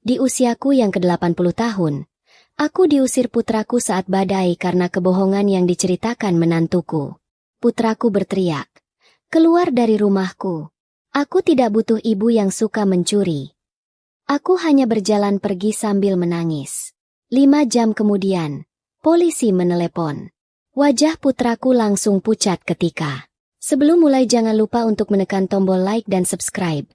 Di usiaku yang ke-80 tahun, aku diusir putraku saat badai karena kebohongan yang diceritakan menantuku. Putraku berteriak, "Keluar dari rumahku. Aku tidak butuh ibu yang suka mencuri." Aku hanya berjalan pergi sambil menangis. 5 jam kemudian, polisi menelepon. Wajah putraku langsung pucat ketika. Sebelum mulai jangan lupa untuk menekan tombol like dan subscribe.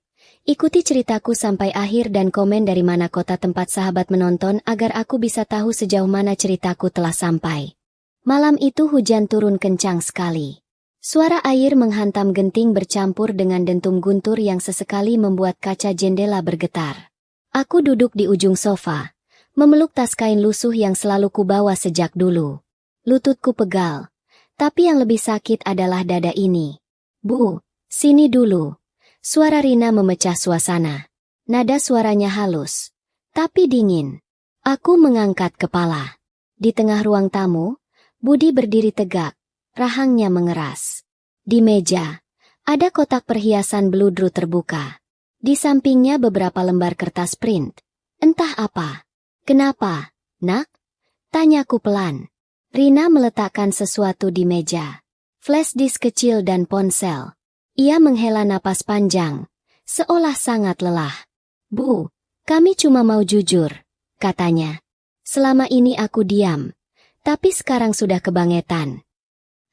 Ikuti ceritaku sampai akhir dan komen dari mana kota tempat sahabat menonton agar aku bisa tahu sejauh mana ceritaku telah sampai. Malam itu hujan turun kencang sekali. Suara air menghantam genting bercampur dengan dentum guntur yang sesekali membuat kaca jendela bergetar. Aku duduk di ujung sofa, memeluk tas kain lusuh yang selalu kubawa sejak dulu. Lututku pegal, tapi yang lebih sakit adalah dada ini. "Bu, sini dulu." Suara Rina memecah suasana. Nada suaranya halus, tapi dingin. Aku mengangkat kepala. Di tengah ruang tamu, Budi berdiri tegak, rahangnya mengeras. Di meja, ada kotak perhiasan bludru terbuka. Di sampingnya beberapa lembar kertas print. Entah apa. "Kenapa, nak?" tanyaku pelan. Rina meletakkan sesuatu di meja. Flash disk kecil dan ponsel. Ia menghela napas panjang, seolah sangat lelah. "Bu, kami cuma mau jujur," katanya. "Selama ini aku diam, tapi sekarang sudah kebangetan."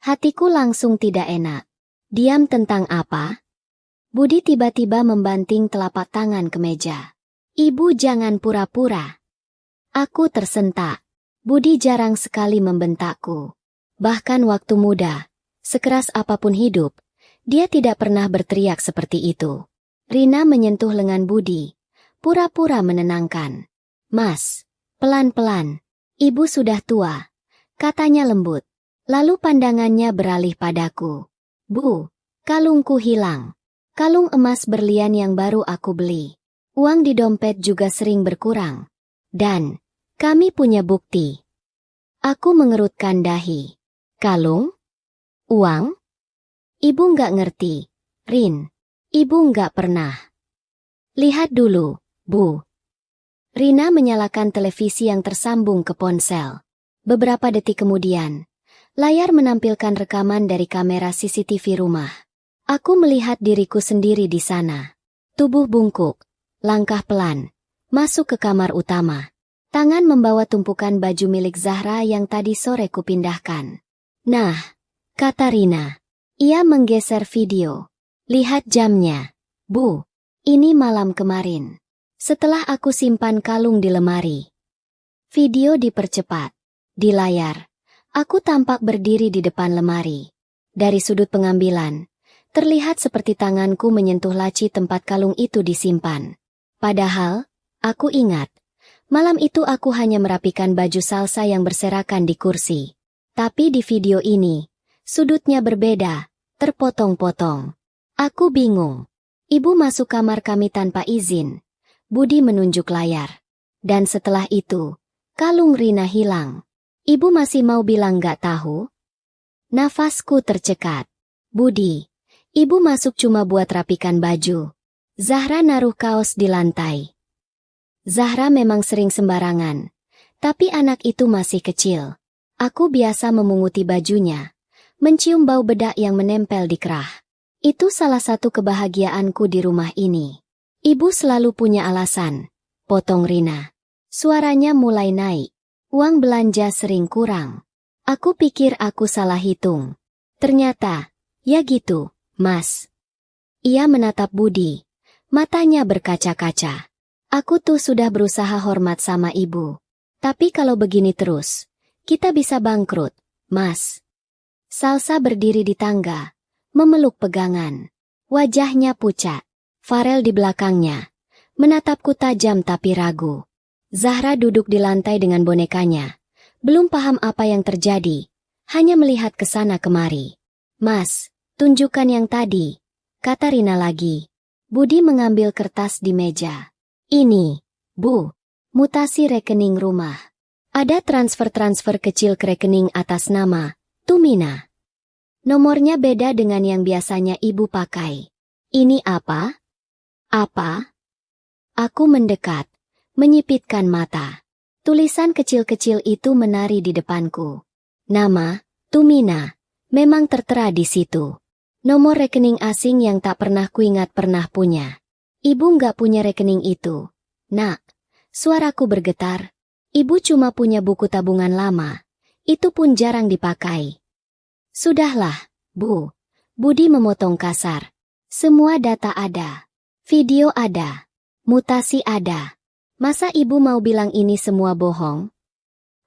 Hatiku langsung tidak enak. Diam tentang apa? Budi tiba-tiba membanting telapak tangan ke meja. "Ibu jangan pura-pura." Aku tersentak. Budi jarang sekali membentakku. Bahkan waktu muda, sekeras apapun hidup, dia tidak pernah berteriak seperti itu. Rina menyentuh lengan Budi, pura-pura menenangkan. "Mas, pelan-pelan. Ibu sudah tua," katanya lembut. Lalu pandangannya beralih padaku. "Bu, kalungku hilang. Kalung emas berlian yang baru aku beli. Uang di dompet juga sering berkurang. Dan kami punya bukti." Aku mengerutkan dahi. "Kalung? Uang?" "Ibu nggak ngerti, Rin. Ibu nggak pernah." "Lihat dulu, Bu." Rina menyalakan televisi yang tersambung ke ponsel. Beberapa detik kemudian, layar menampilkan rekaman dari kamera CCTV rumah. Aku melihat diriku sendiri di sana. Tubuh bungkuk, langkah pelan, masuk ke kamar utama. Tangan membawa tumpukan baju milik Zahra yang tadi sore kupindahkan. "Nah," kata Rina. Ia menggeser video. "Lihat jamnya, Bu. Ini malam kemarin. Setelah aku simpan kalung di lemari." Video dipercepat. Di layar, aku tampak berdiri di depan lemari. Dari sudut pengambilan, terlihat seperti tanganku menyentuh laci tempat kalung itu disimpan. Padahal, aku ingat, malam itu aku hanya merapikan baju salsa yang berserakan di kursi. Tapi di video ini, sudutnya berbeda, terpotong-potong. Aku bingung. Ibu masuk kamar kami tanpa izin. Budi menunjuk layar. Dan setelah itu, kalung Rina hilang. Ibu masih mau bilang gak tahu? Nafasku tercekat. "Budi, ibu masuk cuma buat rapikan baju." Zahra naruh kaos di lantai. Zahra memang sering sembarangan, tapi anak itu masih kecil. Aku biasa memunguti bajunya, mencium bau bedak yang menempel di kerah. Itu salah satu kebahagiaanku di rumah ini. "Ibu selalu punya alasan," potong Rina. Suaranya mulai naik. "Uang belanja sering kurang. Aku pikir aku salah hitung. Ternyata, ya gitu, Mas." Ia menatap Budi. Matanya berkaca-kaca. "Aku tuh sudah berusaha hormat sama ibu. Tapi kalau begini terus, kita bisa bangkrut, Mas." Salsa berdiri di tangga, memeluk pegangan. Wajahnya pucat. Farel di belakangnya, menatapku tajam tapi ragu. Zahra duduk di lantai dengan bonekanya. Belum paham apa yang terjadi, hanya melihat ke sana kemari. "Mas, tunjukkan yang tadi," kata Rina lagi. Budi mengambil kertas di meja. "Ini, Bu, mutasi rekening rumah. Ada transfer-transfer kecil ke rekening atas nama Tumina. Nomornya beda dengan yang biasanya ibu pakai." "Ini apa?" "Apa?" Aku mendekat, menyipitkan mata. Tulisan kecil-kecil itu menari di depanku. Nama, Tumina, memang tertera di situ. Nomor rekening asing yang tak pernah kuingat pernah punya. Ibu nggak punya rekening itu. Nak, suaraku bergetar. Ibu cuma punya buku tabungan lama. Itu pun jarang dipakai. Sudahlah, Bu. Budi memotong kasar. Semua data ada. Video ada. Mutasi ada. Masa ibu mau bilang ini semua bohong?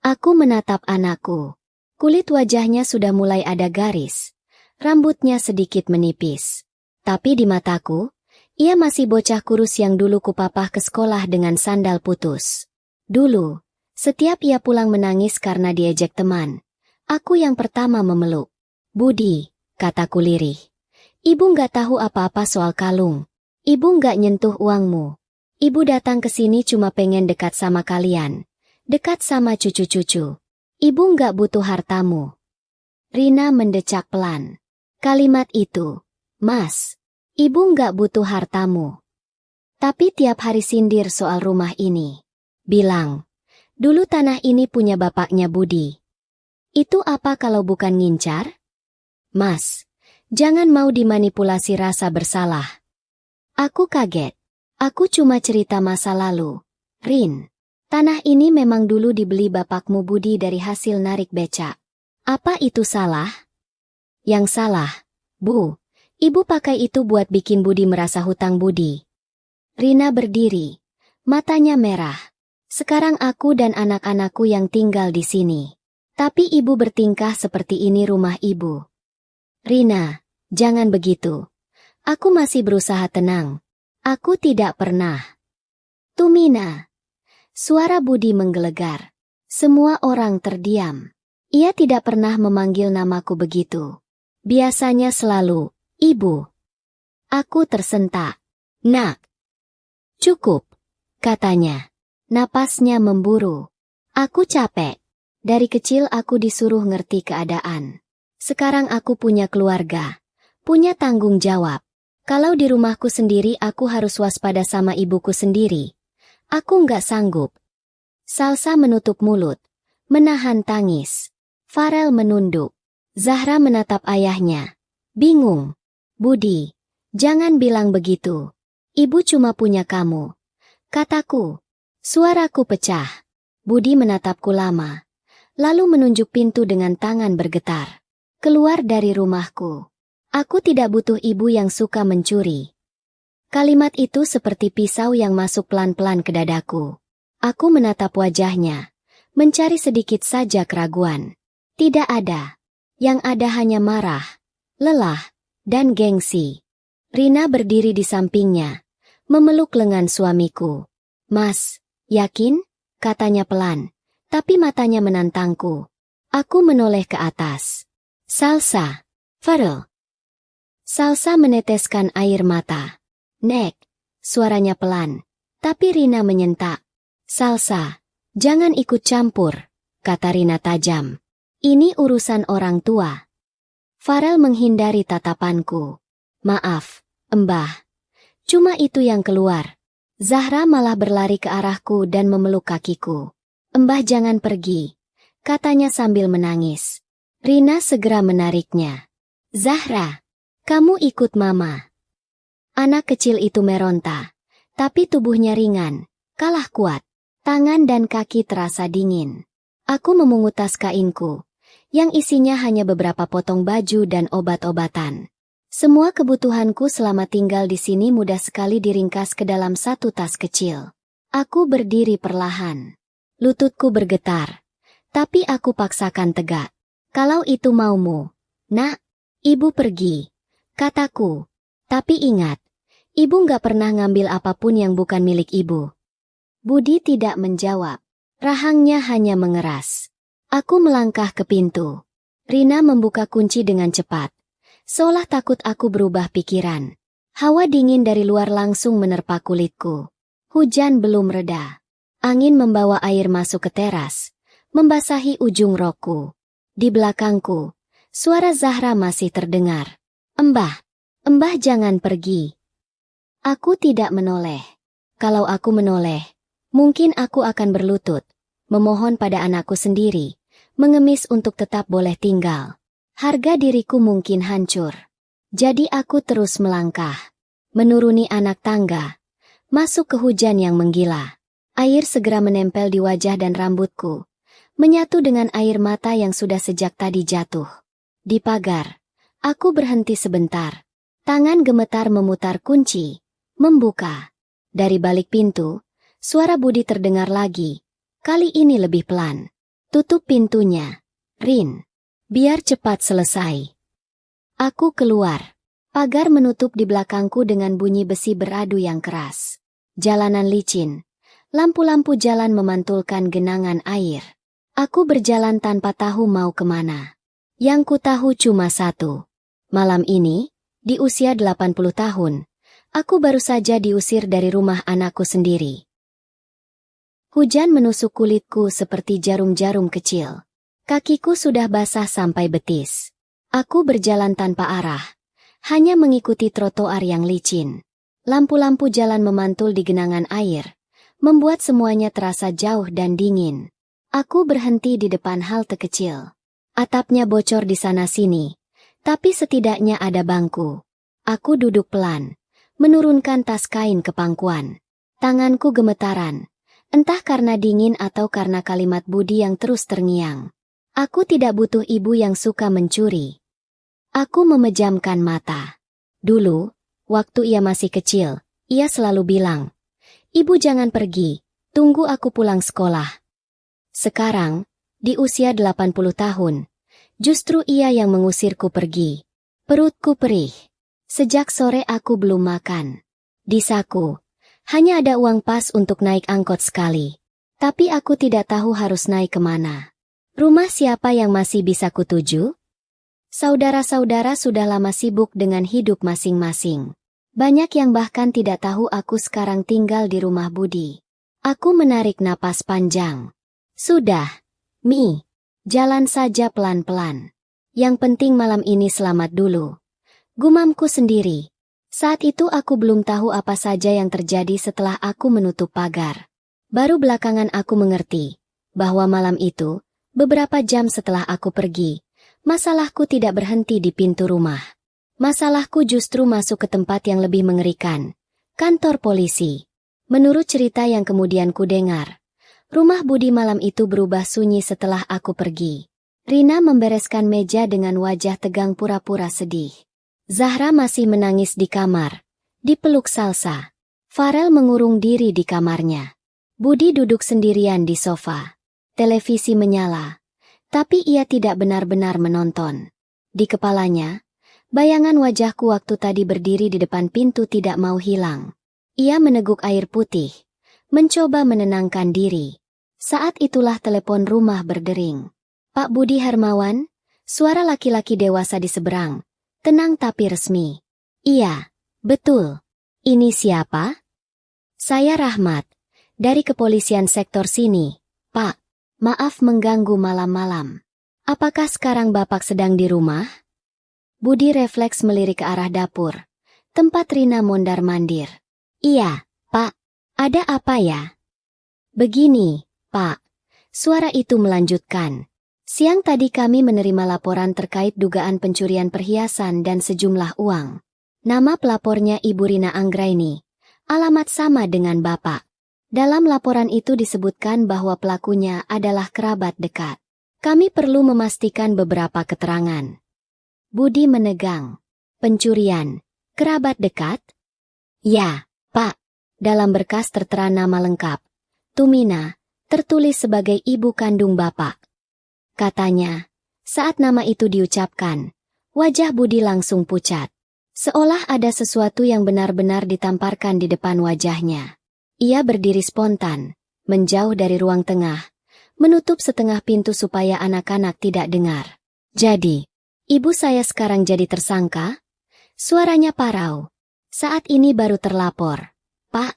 Aku menatap anakku. Kulit wajahnya sudah mulai ada garis. Rambutnya sedikit menipis. Tapi di mataku, ia masih bocah kurus yang dulu kupapah ke sekolah dengan sandal putus. Dulu, setiap ia pulang menangis karena diejek teman. Aku yang pertama memeluk. Budi, kataku lirih. Ibu nggak tahu apa-apa soal kalung. Ibu nggak nyentuh uangmu. Ibu datang ke sini cuma pengen dekat sama kalian. Dekat sama cucu-cucu. Ibu nggak butuh hartamu. Rina mendecak pelan. Kalimat itu, Mas, ibu nggak butuh hartamu. Tapi tiap hari sindir soal rumah ini. Bilang, dulu tanah ini punya bapaknya Budi. Itu apa kalau bukan ngincar? Mas, jangan mau dimanipulasi rasa bersalah. Aku kaget. Aku cuma cerita masa lalu. Rin, tanah ini memang dulu dibeli bapakmu Budi dari hasil narik becak. Apa itu salah? Yang salah, Bu. Ibu pakai itu buat bikin Budi merasa hutang budi. Rina berdiri. Matanya merah. Sekarang aku dan anak-anakku yang tinggal di sini. Tapi ibu bertingkah seperti ini rumah ibu. Rina, jangan begitu. Aku masih berusaha tenang. Aku tidak pernah. Tumina. Suara Budi menggelegar. Semua orang terdiam. Ia tidak pernah memanggil namaku begitu. Biasanya selalu, Ibu. Aku tersentak. Nak. Cukup, katanya. Napasnya memburu. Aku capek. Dari kecil aku disuruh ngerti keadaan. Sekarang aku punya keluarga. Punya tanggung jawab. Kalau di rumahku sendiri aku harus waspada sama ibuku sendiri. Aku nggak sanggup. Salsa menutup mulut. Menahan tangis. Farel menunduk. Zahra menatap ayahnya. Bingung. Budi, jangan bilang begitu. Ibu cuma punya kamu. Kataku. Suaraku pecah. Budi menatapku lama. Lalu menunjuk pintu dengan tangan bergetar. Keluar dari rumahku. Aku tidak butuh ibu yang suka mencuri. Kalimat itu seperti pisau yang masuk pelan-pelan ke dadaku. Aku menatap wajahnya. Mencari sedikit saja keraguan. Tidak ada. Yang ada hanya marah, lelah, dan gengsi. Rina berdiri di sampingnya. Memeluk lengan suamiku. Mas, yakin? Katanya pelan. Tapi matanya menantangku. Aku menoleh ke atas. Salsa. Farel. Salsa meneteskan air mata. Nek. Suaranya pelan. Tapi Rina menyentak. Salsa. Jangan ikut campur. Kata Rina tajam. Ini urusan orang tua. Farel menghindari tatapanku. Maaf, Mbah. Cuma itu yang keluar. Zahra malah berlari ke arahku dan memeluk kakiku. Mbah jangan pergi. Katanya sambil menangis. Rina segera menariknya. Zahra. Kamu ikut mama. Anak kecil itu meronta. Tapi tubuhnya ringan. Kalah kuat. Tangan dan kaki terasa dingin. Aku memungut tas kainku. Yang isinya hanya beberapa potong baju dan obat-obatan. Semua kebutuhanku selama tinggal di sini mudah sekali diringkas ke dalam satu tas kecil. Aku berdiri perlahan. Lututku bergetar. Tapi aku paksakan tegak. Kalau itu maumu. Nak, ibu pergi. Kataku. Tapi ingat, ibu nggak pernah ngambil apapun yang bukan milik ibu. Budi tidak menjawab. Rahangnya hanya mengeras. Aku melangkah ke pintu. Rina membuka kunci dengan cepat. Seolah takut aku berubah pikiran. Hawa dingin dari luar langsung menerpa kulitku. Hujan belum reda. Angin membawa air masuk ke teras. Membasahi ujung rokku. Di belakangku, suara Zahra masih terdengar. Mbah, Mbah jangan pergi. Aku tidak menoleh. Kalau aku menoleh, Mungkin aku akan berlutut, memohon pada anakku sendiri, mengemis untuk tetap boleh tinggal. Harga diriku mungkin hancur. Jadi aku terus melangkah, menuruni anak tangga, masuk ke hujan yang menggila. Air segera menempel di wajah dan rambutku, menyatu dengan air mata yang sudah sejak tadi jatuh. Di pagar, aku berhenti sebentar. Tangan gemetar memutar kunci, membuka. Dari balik pintu, suara Budi terdengar lagi. Kali ini lebih pelan. Tutup pintunya, Rin. Biar cepat selesai. Aku keluar. Pagar menutup di belakangku dengan bunyi besi beradu yang keras. Jalanan licin. Lampu-lampu jalan memantulkan genangan air. Aku berjalan tanpa tahu mau kemana. Yang ku tahu cuma satu. Malam ini, di usia 80 tahun, aku baru saja diusir dari rumah anakku sendiri. Hujan menusuk kulitku seperti jarum-jarum kecil. Kakiku sudah basah sampai betis. Aku berjalan tanpa arah, hanya mengikuti trotoar yang licin. Lampu-lampu jalan memantul di genangan air, membuat semuanya terasa jauh dan dingin. Aku berhenti di depan halte kecil. Atapnya bocor di sana-sini, tapi setidaknya ada bangku. Aku duduk pelan, menurunkan tas kain ke pangkuan. Tanganku gemetaran, entah karena dingin atau karena kalimat Budi yang terus terngiang. Aku tidak butuh ibu yang suka mencuri. Aku memejamkan mata. Dulu, waktu ia masih kecil, ia selalu bilang, "Ibu jangan pergi, tunggu aku pulang sekolah." Sekarang, di usia 80 tahun, justru ia yang mengusirku pergi. Perutku perih. Sejak sore aku belum makan. Di saku, hanya ada uang pas untuk naik angkot sekali. Tapi aku tidak tahu harus naik kemana. Rumah siapa yang masih bisa kutuju? Saudara-saudara sudah lama sibuk dengan hidup masing-masing. Banyak yang bahkan tidak tahu aku sekarang tinggal di rumah Budi. Aku menarik napas panjang. Sudah, Mi. Jalan saja pelan-pelan. Yang penting malam ini selamat dulu. Gumamku sendiri. Saat itu aku belum tahu apa saja yang terjadi setelah aku menutup pagar. Baru belakangan aku mengerti bahwa malam itu, beberapa jam setelah aku pergi, masalahku tidak berhenti di pintu rumah. Masalahku justru masuk ke tempat yang lebih mengerikan, kantor polisi. Menurut cerita yang kemudian ku dengar, rumah Budi malam itu berubah sunyi setelah aku pergi. Rina membereskan meja dengan wajah tegang pura-pura sedih. Zahra masih menangis di kamar, dipeluk Salsa. Farel mengurung diri di kamarnya. Budi duduk sendirian di sofa. Televisi menyala, tapi ia tidak benar-benar menonton. Di kepalanya, bayangan wajahku waktu tadi berdiri di depan pintu tidak mau hilang. Ia meneguk air putih, mencoba menenangkan diri. Saat itulah telepon rumah berdering. "Pak Budi Hermawan?" Suara laki-laki dewasa di seberang. Tenang tapi resmi. "Iya, betul. Ini siapa?" "Saya Rahmat. Dari kepolisian sektor sini, Pak. Maaf mengganggu malam-malam. Apakah sekarang Bapak sedang di rumah?" Budi refleks melirik ke arah dapur, tempat Rina mondar-mandir. "Iya, Pak. Ada apa ya?" "Begini, Pak." Suara itu melanjutkan. "Siang tadi kami menerima laporan terkait dugaan pencurian perhiasan dan sejumlah uang. Nama pelapornya Ibu Rina Anggraini. Alamat sama dengan Bapak. Dalam laporan itu disebutkan bahwa pelakunya adalah kerabat dekat. Kami perlu memastikan beberapa keterangan." Budi menegang. "Pencurian? Kerabat dekat?" "Ya, Pak. Dalam berkas tertera nama lengkap. Tumina, tertulis sebagai ibu kandung Bapak." Katanya, saat nama itu diucapkan, wajah Budi langsung pucat. Seolah ada sesuatu yang benar-benar ditamparkan di depan wajahnya. Ia berdiri spontan, menjauh dari ruang tengah, menutup setengah pintu supaya anak-anak tidak dengar. "Jadi, ibu saya sekarang jadi tersangka?" Suaranya parau. "Saat ini baru terlapor, Pak.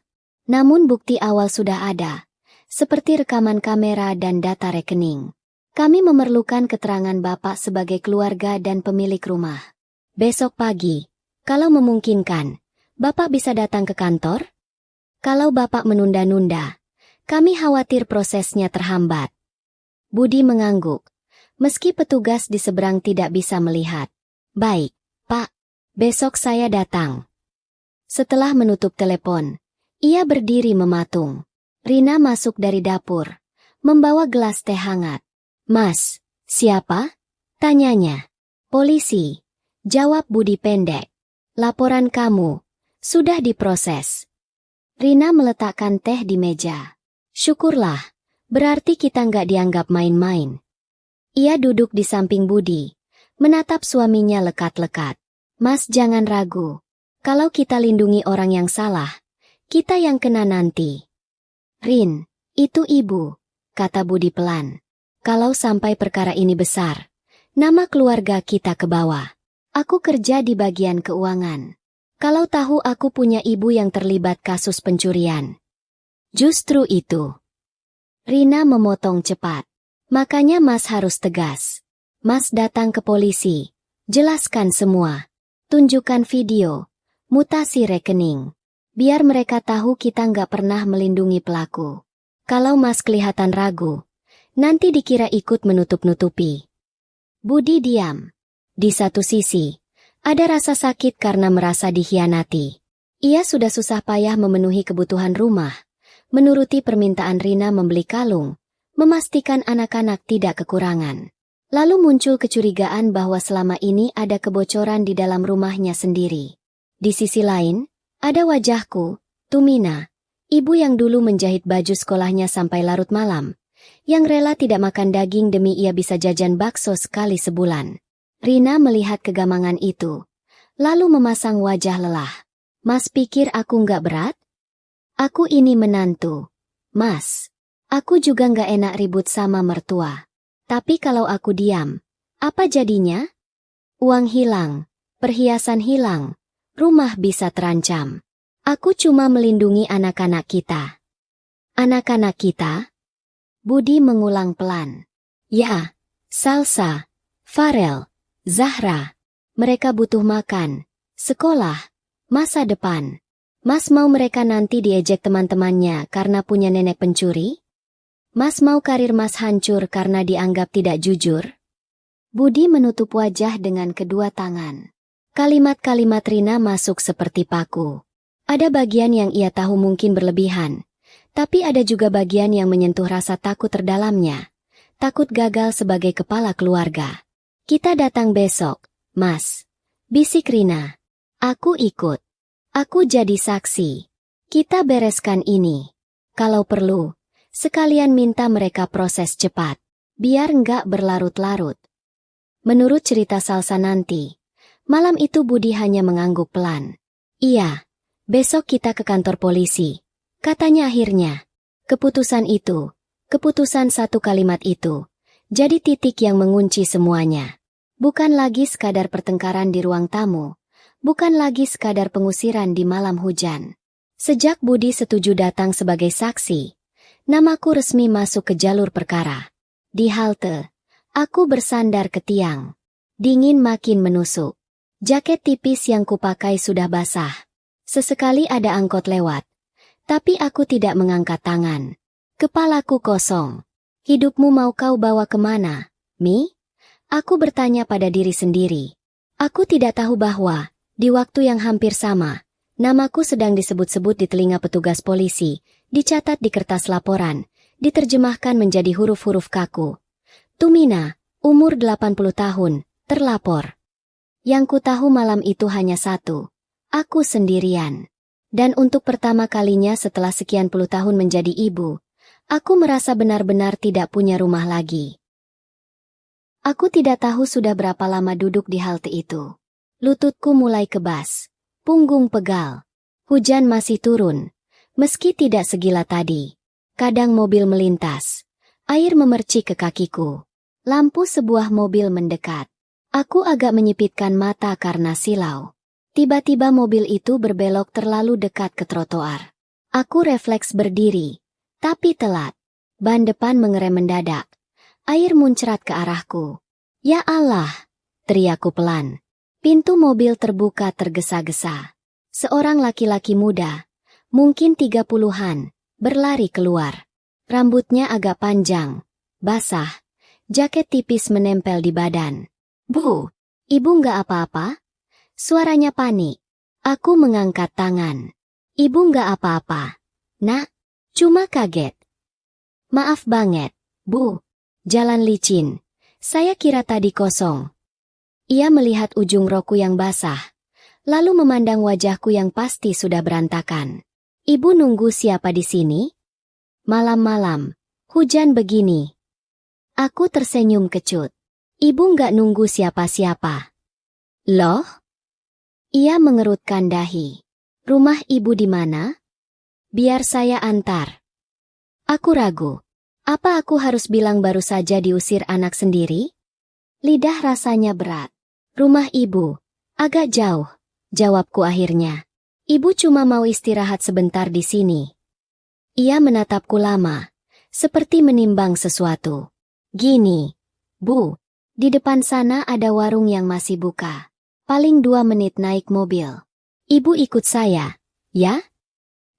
Namun bukti awal sudah ada, seperti rekaman kamera dan data rekening. Kami memerlukan keterangan Bapak sebagai keluarga dan pemilik rumah. Besok pagi, kalau memungkinkan, Bapak bisa datang ke kantor? Kalau Bapak menunda-nunda, Kami khawatir prosesnya terhambat. Budi mengangguk. Meski petugas di seberang tidak bisa melihat. Baik, Pak. Besok saya datang. Setelah menutup telepon, ia berdiri mematung. Rina masuk dari dapur, membawa gelas teh hangat. Mas, siapa? Tanyanya. Polisi. Jawab Budi pendek. Laporan kamu. Sudah diproses. Rina meletakkan teh di meja. Syukurlah. Berarti kita nggak dianggap main-main. Ia duduk di samping Budi. Menatap suaminya lekat-lekat. Mas jangan ragu. Kalau kita lindungi orang yang salah, kita yang kena nanti. Rin, itu ibu, kata Budi pelan. Kalau sampai perkara ini besar, nama keluarga kita ke bawah. Aku kerja di bagian keuangan. Kalau tahu aku punya ibu yang terlibat kasus pencurian. Justru itu. Rina memotong cepat. Makanya Mas harus tegas. Mas datang ke polisi. Jelaskan semua. Tunjukkan video. Mutasi rekening. Biar mereka tahu kita nggak pernah melindungi pelaku. Kalau Mas kelihatan ragu, nanti dikira ikut menutup-nutupi. Budi diam. Di satu sisi, ada rasa sakit karena merasa dikhianati. Ia sudah susah payah memenuhi kebutuhan rumah, menuruti permintaan Rina membeli kalung, memastikan anak-anak tidak kekurangan. Lalu muncul kecurigaan bahwa selama ini ada kebocoran di dalam rumahnya sendiri. Di sisi lain, ada wajahku, Tumina, ibu yang dulu menjahit baju sekolahnya sampai larut malam, yang rela tidak makan daging demi ia bisa jajan bakso sekali sebulan. Rina melihat kegamangan itu, lalu memasang wajah lelah. Mas pikir aku nggak berat? Aku ini menantu. Mas, aku juga nggak enak ribut sama mertua. Tapi kalau aku diam, apa jadinya? Uang hilang, perhiasan hilang. Rumah bisa terancam. Aku cuma melindungi anak-anak kita. Anak-anak kita? Budi mengulang pelan. Ya, Salsa, Farel, Zahra. Mereka butuh makan, sekolah, masa depan. Mas mau mereka nanti diejek teman-temannya karena punya nenek pencuri? Mas mau karir Mas hancur karena dianggap tidak jujur? Budi menutup wajah dengan kedua tangan. Kalimat-kalimat Rina masuk seperti paku. Ada bagian yang ia tahu mungkin berlebihan, tapi ada juga bagian yang menyentuh rasa takut terdalamnya. Takut gagal sebagai kepala keluarga. Kita datang besok, Mas. Bisik Rina. Aku ikut. Aku jadi saksi. Kita bereskan ini. Kalau perlu, sekalian minta mereka proses cepat. Biar nggak berlarut-larut. Menurut cerita Salsa nanti, malam itu Budi hanya mengangguk pelan. Iya, besok kita ke kantor polisi. Katanya akhirnya. Keputusan itu, keputusan satu kalimat itu, jadi titik yang mengunci semuanya. Bukan lagi sekadar pertengkaran di ruang tamu. Bukan lagi sekadar pengusiran di malam hujan. Sejak Budi setuju datang sebagai saksi, namaku resmi masuk ke jalur perkara. Di halte, aku bersandar ke tiang. Dingin makin menusuk. Jaket tipis yang kupakai sudah basah. Sesekali ada angkot lewat. Tapi aku tidak mengangkat tangan. Kepalaku kosong. Hidupmu mau kau bawa kemana, Mi? Aku bertanya pada diri sendiri. Aku tidak tahu bahwa, di waktu yang hampir sama, namaku sedang disebut-sebut di telinga petugas polisi, dicatat di kertas laporan, diterjemahkan menjadi huruf-huruf kaku. Tumina, umur 80 tahun, terlapor. Yang ku tahu malam itu hanya satu. Aku sendirian. Dan untuk pertama kalinya setelah sekian puluh tahun menjadi ibu, aku merasa benar-benar tidak punya rumah lagi. Aku tidak tahu sudah berapa lama duduk di halte itu. Lututku mulai kebas. Punggung pegal. Hujan masih turun. Meski tidak segila tadi. Kadang mobil melintas. Air memercik ke kakiku. Lampu sebuah mobil mendekat. Aku agak menyipitkan mata karena silau. Tiba-tiba mobil itu berbelok terlalu dekat ke trotoar. Aku refleks berdiri, tapi telat. Ban depan mengerem mendadak. Air muncrat ke arahku. Ya Allah, teriakku pelan. Pintu mobil terbuka tergesa-gesa. Seorang laki-laki muda, mungkin 30-an, berlari keluar. Rambutnya agak panjang, basah, jaket tipis menempel di badan. Bu, ibu nggak apa-apa? Suaranya panik. Aku mengangkat tangan. Ibu nggak apa-apa. Nak, cuma kaget. Maaf banget, Bu. Jalan licin. Saya kira tadi kosong. Ia melihat ujung roku yang basah, lalu memandang wajahku yang pasti sudah berantakan. Ibu nunggu siapa di sini? Malam-malam, hujan begini. Aku tersenyum kecut. Ibu nggak nunggu siapa-siapa. Loh? Ia mengerutkan dahi. Rumah ibu di mana? Biar saya antar. Aku ragu. Apa aku harus bilang baru saja diusir anak sendiri? Lidah rasanya berat. Rumah ibu, agak jauh, jawabku akhirnya. Ibu cuma mau istirahat sebentar di sini. Ia menatapku lama, seperti menimbang sesuatu. Gini, Bu, di depan sana ada warung yang masih buka. Paling 2 menit naik mobil. Ibu ikut saya, ya?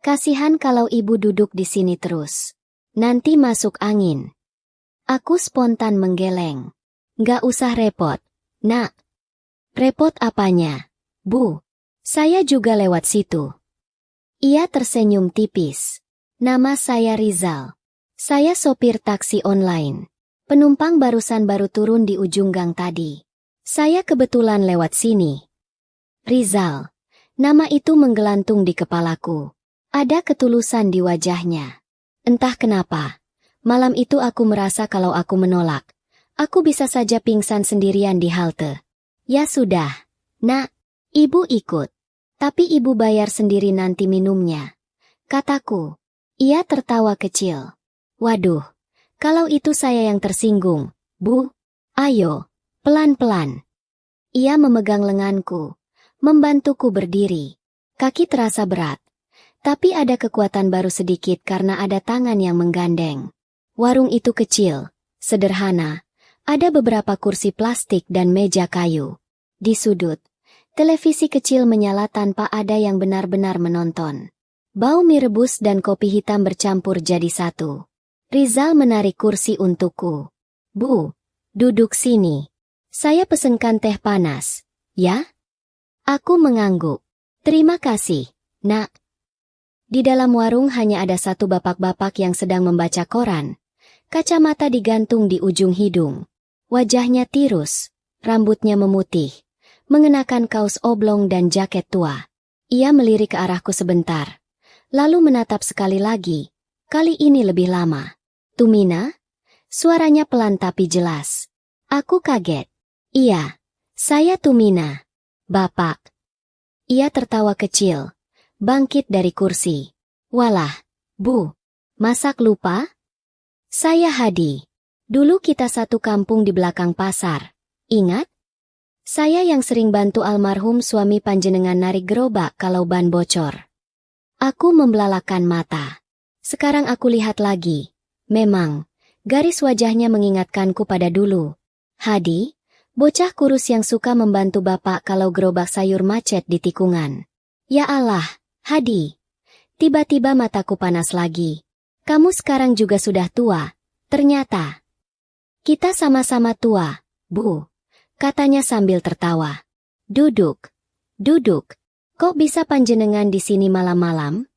Kasihan kalau ibu duduk di sini terus. Nanti masuk angin. Aku spontan menggeleng. Nggak usah repot, Nak. Repot apanya? Bu, saya juga lewat situ. Ia tersenyum tipis. Nama saya Rizal. Saya sopir taksi online. Penumpang baru turun di ujung gang tadi. Saya kebetulan lewat sini. Rizal. Nama itu menggelantung di kepalaku. Ada ketulusan di wajahnya. Entah kenapa, malam itu aku merasa kalau aku menolak, aku bisa saja pingsan sendirian di halte. Ya sudah, Nak, ibu ikut. Tapi ibu bayar sendiri nanti minumnya, kataku. Ia tertawa kecil. Waduh, kalau itu saya yang tersinggung, Bu. Ayo, pelan-pelan. Ia memegang lenganku, membantuku berdiri. Kaki terasa berat, tapi ada kekuatan baru sedikit karena ada tangan yang menggandeng. Warung itu kecil, sederhana, ada beberapa kursi plastik dan meja kayu. Di sudut, televisi kecil menyala tanpa ada yang benar-benar menonton. Bau mie rebus dan kopi hitam bercampur jadi satu. Rizal menarik kursi untukku. Bu, duduk sini. Saya pesenkan teh panas, ya? Aku mengangguk. Terima kasih, Nak. Di dalam warung hanya ada satu bapak-bapak yang sedang membaca koran. Kacamata digantung di ujung hidung. Wajahnya tirus, rambutnya memutih, mengenakan kaos oblong dan jaket tua. Ia melirik ke arahku sebentar, lalu menatap sekali lagi, kali ini lebih lama. Tumina? Suaranya pelan tapi jelas. Aku kaget. Iya, saya Tumina. Bapak. Ia tertawa kecil, bangkit dari kursi. Walah, Bu, masak lupa? Saya Hadi. Dulu kita satu kampung di belakang pasar. Ingat? Saya yang sering bantu almarhum suami panjenengan narik gerobak kalau ban bocor. Aku membelalakan mata. Sekarang aku lihat lagi. Memang, garis wajahnya mengingatkanku pada dulu. Hadi, bocah kurus yang suka membantu bapak kalau gerobak sayur macet di tikungan. Ya Allah, Hadi. Tiba-tiba mataku panas lagi. Kamu sekarang juga sudah tua, ternyata. Kita sama-sama tua, Bu, katanya sambil tertawa. Duduk, duduk. Kok bisa panjenengan di sini malam-malam?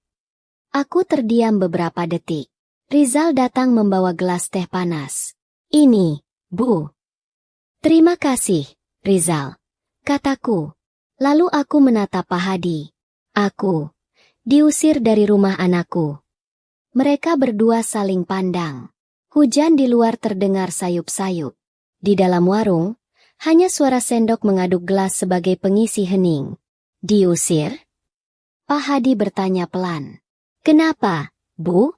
Aku terdiam beberapa detik. Rizal datang membawa gelas teh panas. Ini, Bu. Terima kasih, Rizal, kataku. Lalu aku menatap Pak Hadi. Aku diusir dari rumah anakku. Mereka berdua saling pandang. Hujan di luar terdengar sayup-sayup. Di dalam warung, hanya suara sendok mengaduk gelas sebagai pengisi hening. Diusir? Pak Hadi bertanya pelan. Kenapa, Bu?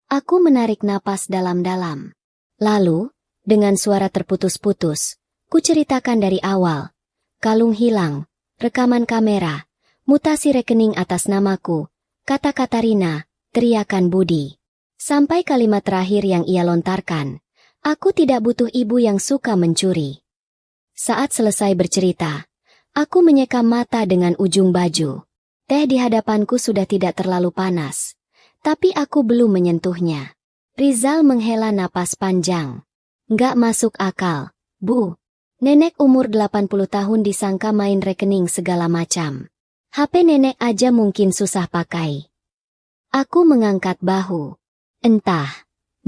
Aku menarik napas dalam-dalam. Lalu, dengan suara terputus-putus, ku ceritakan dari awal. Kalung hilang, rekaman kamera, mutasi rekening atas namaku, kata-kata Rina, teriakan Budi. Sampai kalimat terakhir yang ia lontarkan, aku tidak butuh ibu yang suka mencuri. Saat selesai bercerita, aku menyekam mata dengan ujung baju. Teh di hadapanku sudah tidak terlalu panas, tapi aku belum menyentuhnya. Rizal menghela napas panjang. Nggak masuk akal, Bu. Nenek umur 80 tahun disangka main rekening segala macam. HP nenek aja mungkin susah pakai. Aku mengangkat bahu. Entah.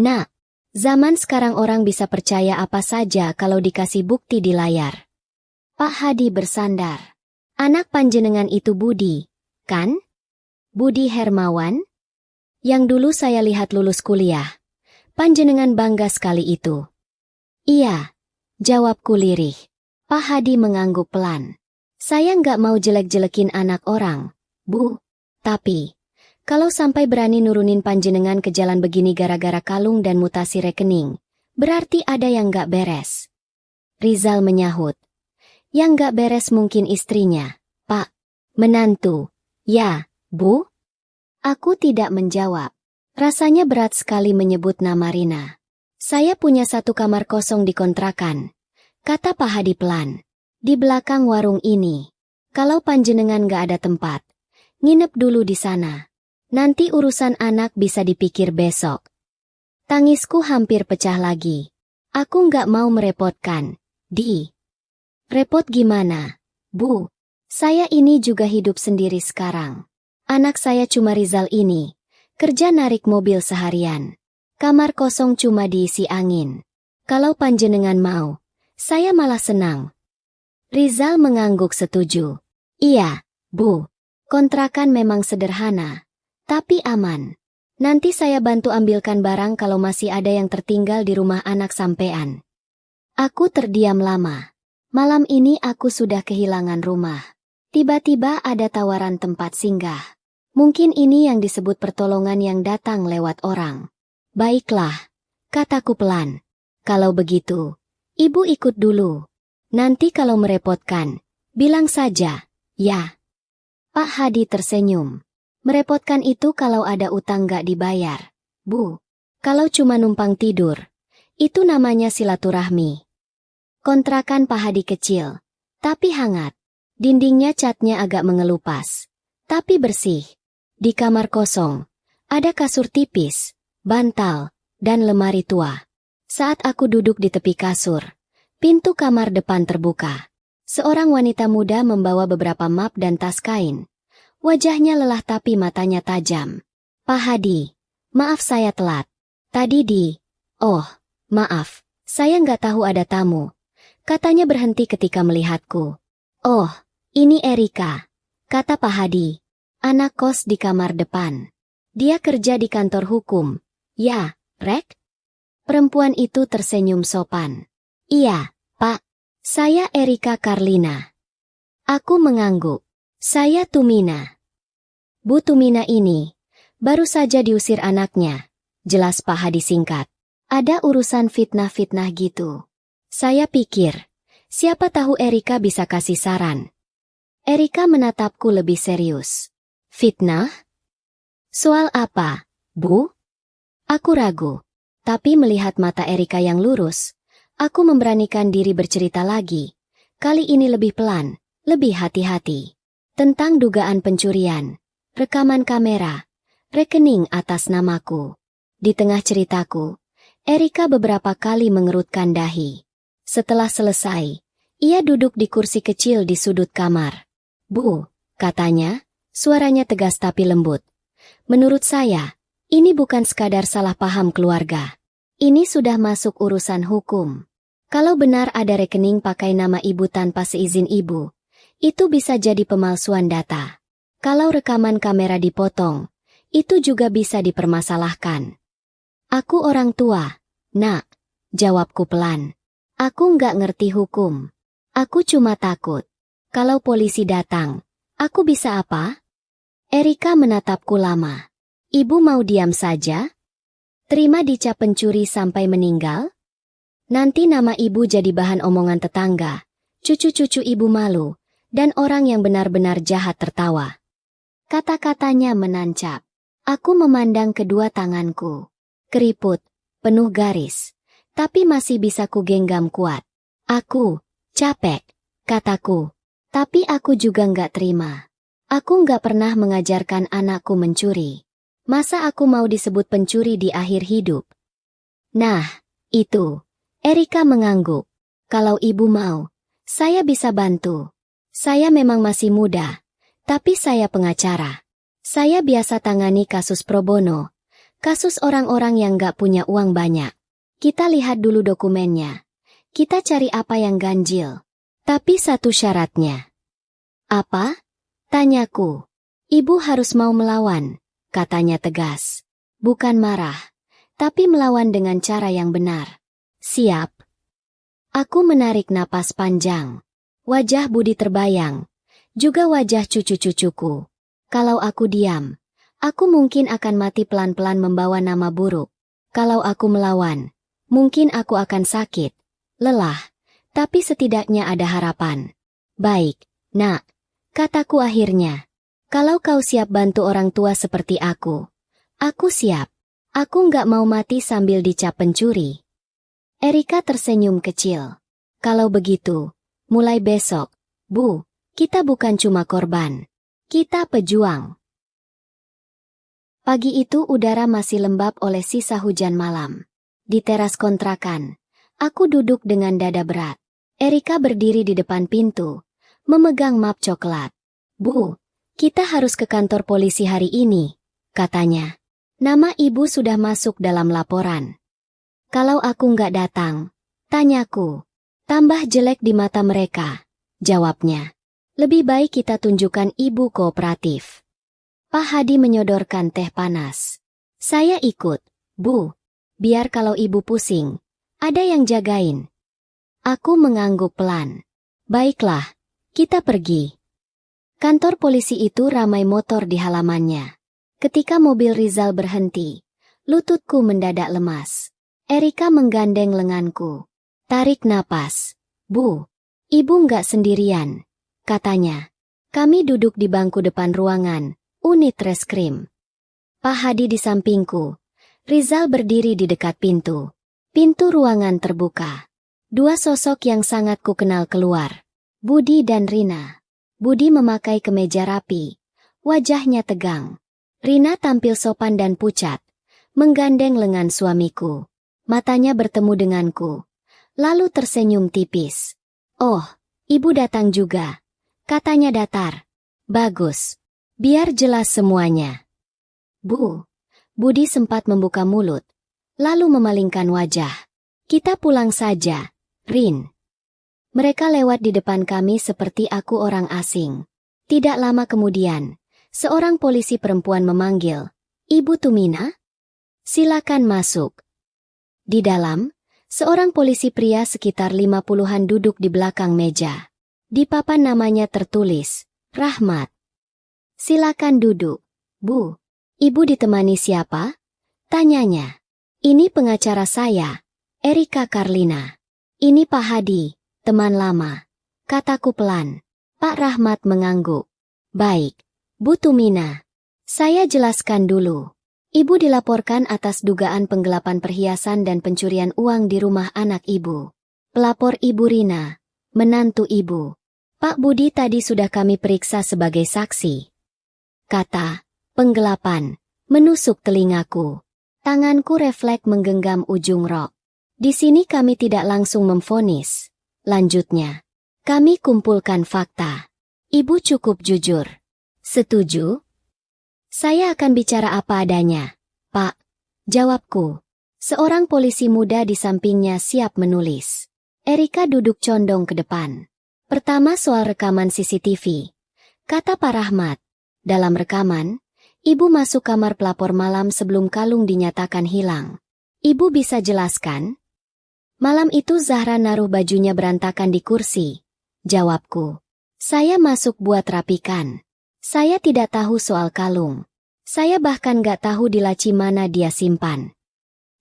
Nak, zaman sekarang orang bisa percaya apa saja kalau dikasih bukti di layar. Pak Hadi bersandar. Anak panjenengan itu Budi, kan? Budi Hermawan? Yang dulu saya lihat lulus kuliah. Panjenengan bangga sekali itu. Iya, jawabku lirih. Pak Hadi mengangguk pelan. Saya nggak mau jelek-jelekin anak orang, Bu. Tapi, kalau sampai berani nurunin panjenengan ke jalan begini gara-gara kalung dan mutasi rekening, berarti ada yang nggak beres. Rizal menyahut. Yang nggak beres mungkin istrinya, Pak. Menantu. Ya, Bu? Aku tidak menjawab. Rasanya berat sekali menyebut nama Rina. Saya punya satu kamar kosong di kontrakan, kata Pak Hadi pelan. Di belakang warung ini. Kalau panjenengan nggak ada tempat, nginep dulu di sana. Nanti urusan anak bisa dipikir besok. Tangisku hampir pecah lagi. Aku nggak mau merepotkan, Di. Repot gimana, Bu? Saya ini juga hidup sendiri sekarang. Anak saya cuma Rizal ini. Kerja narik mobil seharian. Kamar kosong cuma diisi angin. Kalau panjenengan mau, saya malah senang. Rizal mengangguk setuju. Iya, Bu. Kontrakan memang sederhana, tapi aman. Nanti saya bantu ambilkan barang kalau masih ada yang tertinggal di rumah anak sampean. Aku terdiam lama. Malam ini aku sudah kehilangan rumah. Tiba-tiba ada tawaran tempat singgah. Mungkin ini yang disebut pertolongan yang datang lewat orang. Baiklah, kataku pelan. Kalau begitu, Ibu ikut dulu. Nanti kalau merepotkan, bilang saja, ya. Pak Hadi tersenyum. Merepotkan itu kalau ada utang gak dibayar, Bu. Kalau cuma numpang tidur, itu namanya silaturahmi. Kontrakan Pak Hadi kecil, tapi hangat. Dindingnya catnya agak mengelupas, tapi bersih. Di kamar kosong, ada kasur tipis, bantal, dan lemari tua. Saat aku duduk di tepi kasur, pintu kamar depan terbuka. Seorang wanita muda membawa beberapa map dan tas kain. Wajahnya lelah tapi matanya tajam. Pak Hadi, maaf saya telat. Tadi Oh, maaf, saya nggak tahu ada tamu. Katanya berhenti ketika melihatku. Oh, ini Erika, kata Pak Hadi. Anak kos di kamar depan. Dia kerja di kantor hukum. Ya, Rek? Perempuan itu tersenyum sopan. Iya, Pak. Saya Erika Karlina. Aku mengangguk. Saya Tumina. Bu Tumina ini, baru saja diusir anaknya. Jelas Pak Hadi singkat. Ada urusan fitnah-fitnah gitu. Saya pikir, siapa tahu Erika bisa kasih saran. Erika menatapku lebih serius. Fitnah? Soal apa, Bu? Aku ragu. Tapi melihat mata Erika yang lurus, aku memberanikan diri bercerita lagi. Kali ini lebih pelan, lebih hati-hati. Tentang dugaan pencurian, rekaman kamera, rekening atas namaku. Di tengah ceritaku, Erika beberapa kali mengerutkan dahi. Setelah selesai, ia duduk di kursi kecil di sudut kamar. Bu, katanya, suaranya tegas tapi lembut. Menurut saya, ini bukan sekadar salah paham keluarga. Ini sudah masuk urusan hukum. Kalau benar ada rekening pakai nama ibu tanpa seizin ibu, itu bisa jadi pemalsuan data. Kalau rekaman kamera dipotong, itu juga bisa dipermasalahkan. Aku orang tua, Nak, jawabku pelan. Aku nggak ngerti hukum. Aku cuma takut. Kalau polisi datang, aku bisa apa? Erika menatapku lama. Ibu mau diam saja? Terima dicap pencuri sampai meninggal? Nanti nama ibu jadi bahan omongan tetangga, cucu-cucu ibu malu, dan orang yang benar-benar jahat tertawa. Kata-katanya menancap. Aku memandang kedua tanganku. Keriput, penuh garis. Tapi masih bisa kugenggam kuat. Aku, capek, kataku. Tapi aku juga nggak terima. Aku nggak pernah mengajarkan anakku mencuri. Masa aku mau disebut pencuri di akhir hidup? Nah, itu. Erika mengangguk. Kalau ibu mau, saya bisa bantu. Saya memang masih muda, tapi saya pengacara. Saya biasa tangani kasus pro bono, kasus orang-orang yang gak punya uang banyak. Kita lihat dulu dokumennya. Kita cari apa yang ganjil. Tapi satu syaratnya. Apa? Tanyaku. Ibu harus mau melawan, katanya tegas. Bukan marah, tapi melawan dengan cara yang benar. Siap. Aku menarik napas panjang. Wajah Budi terbayang. Juga wajah cucu-cucuku. Kalau aku diam, aku mungkin akan mati pelan-pelan membawa nama buruk. Kalau aku melawan, mungkin aku akan sakit, lelah, tapi setidaknya ada harapan. Baik, nak, kataku akhirnya. Kalau kau siap bantu orang tua seperti aku siap. Aku nggak mau mati sambil dicap pencuri. Erika tersenyum kecil. Kalau begitu, mulai besok, Bu, kita bukan cuma korban. Kita pejuang. Pagi itu udara masih lembab oleh sisa hujan malam. Di teras kontrakan, aku duduk dengan dada berat. Erika berdiri di depan pintu, memegang map coklat. Bu, kita harus ke kantor polisi hari ini, katanya. Nama ibu sudah masuk dalam laporan. Kalau aku nggak datang, tanyaku. Tambah jelek di mata mereka, jawabnya. Lebih baik kita tunjukkan ibu kooperatif. Pak Hadi menyodorkan teh panas. Saya ikut, Bu. Biar kalau ibu pusing, ada yang jagain. Aku mengangguk pelan. Baiklah, kita pergi. Kantor polisi itu ramai motor di halamannya. Ketika mobil Rizal berhenti, lututku mendadak lemas. Erika menggandeng lenganku. Tarik napas. Bu, ibu nggak sendirian, katanya. Kami duduk di bangku depan ruangan, unit reskrim. Pak Hadi di sampingku. Rizal berdiri di dekat pintu. Pintu ruangan terbuka. Dua sosok yang sangat kukenal keluar. Budi dan Rina. Budi memakai kemeja rapi. Wajahnya tegang. Rina tampil sopan dan pucat, menggandeng lengan suamiku. Matanya bertemu denganku, lalu tersenyum tipis. Oh, ibu datang juga, katanya datar. Bagus, biar jelas semuanya. Bu, Budi sempat membuka mulut, lalu memalingkan wajah. Kita pulang saja, Rin. Mereka lewat di depan kami seperti aku orang asing. Tidak lama kemudian, seorang polisi perempuan memanggil, Ibu Tumina? Silakan masuk. Di dalam, seorang polisi pria sekitar 50-an duduk di belakang meja. Di papan namanya tertulis, Rahmat. Silakan duduk, Bu. Ibu ditemani siapa? Tanyanya. Ini pengacara saya, Erika Karlina. Ini Pak Hadi, teman lama. Kataku pelan. Pak Rahmat mengangguk. Baik. Bu Tumina, saya jelaskan dulu. Ibu dilaporkan atas dugaan penggelapan perhiasan dan pencurian uang di rumah anak ibu. Pelapor Ibu Rina, menantu ibu. Pak Budi tadi sudah kami periksa sebagai saksi. Kata, penggelapan, menusuk telingaku. Tanganku refleks menggenggam ujung rok. Di sini kami tidak langsung memvonis. Lanjutnya, kami kumpulkan fakta. Ibu cukup jujur. Setuju? Saya akan bicara apa adanya, Pak. Jawabku. Seorang polisi muda di sampingnya siap menulis. Erika duduk condong ke depan. Pertama soal rekaman CCTV. Kata Pak Rahmat. Dalam rekaman, ibu masuk kamar pelapor malam sebelum kalung dinyatakan hilang. Ibu bisa jelaskan? Malam itu Zahra naruh bajunya berantakan di kursi. Jawabku. Saya masuk buat rapikan. Saya tidak tahu soal kalung. Saya bahkan gak tahu di laci mana dia simpan.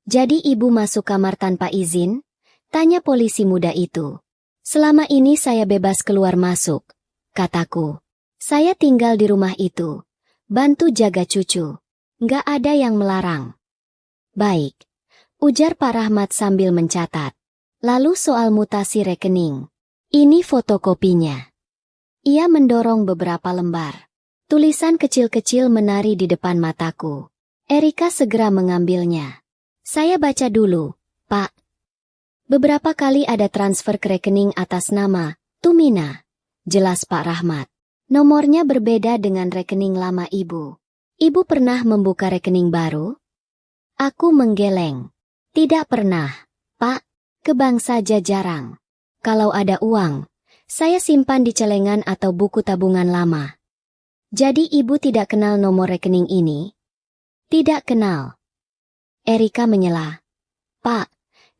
Jadi ibu masuk kamar tanpa izin? Tanya polisi muda itu. Selama ini saya bebas keluar masuk, kataku. Saya tinggal di rumah itu. Bantu jaga cucu. Gak ada yang melarang. Baik. Ujar Pak Rahmat sambil mencatat. Lalu soal mutasi rekening. Ini fotokopinya. Ia mendorong beberapa lembar. Tulisan kecil-kecil menari di depan mataku. Erika segera mengambilnya. Saya baca dulu, Pak. Beberapa kali ada transfer ke rekening atas nama Tumina. Jelas Pak Rahmat. Nomornya berbeda dengan rekening lama Ibu. Ibu pernah membuka rekening baru? Aku menggeleng. Tidak pernah, Pak. Ke bank saja jarang. Kalau ada uang, saya simpan di celengan atau buku tabungan lama. Jadi Ibu tidak kenal nomor rekening ini? Tidak kenal. Erika menyela. Pak,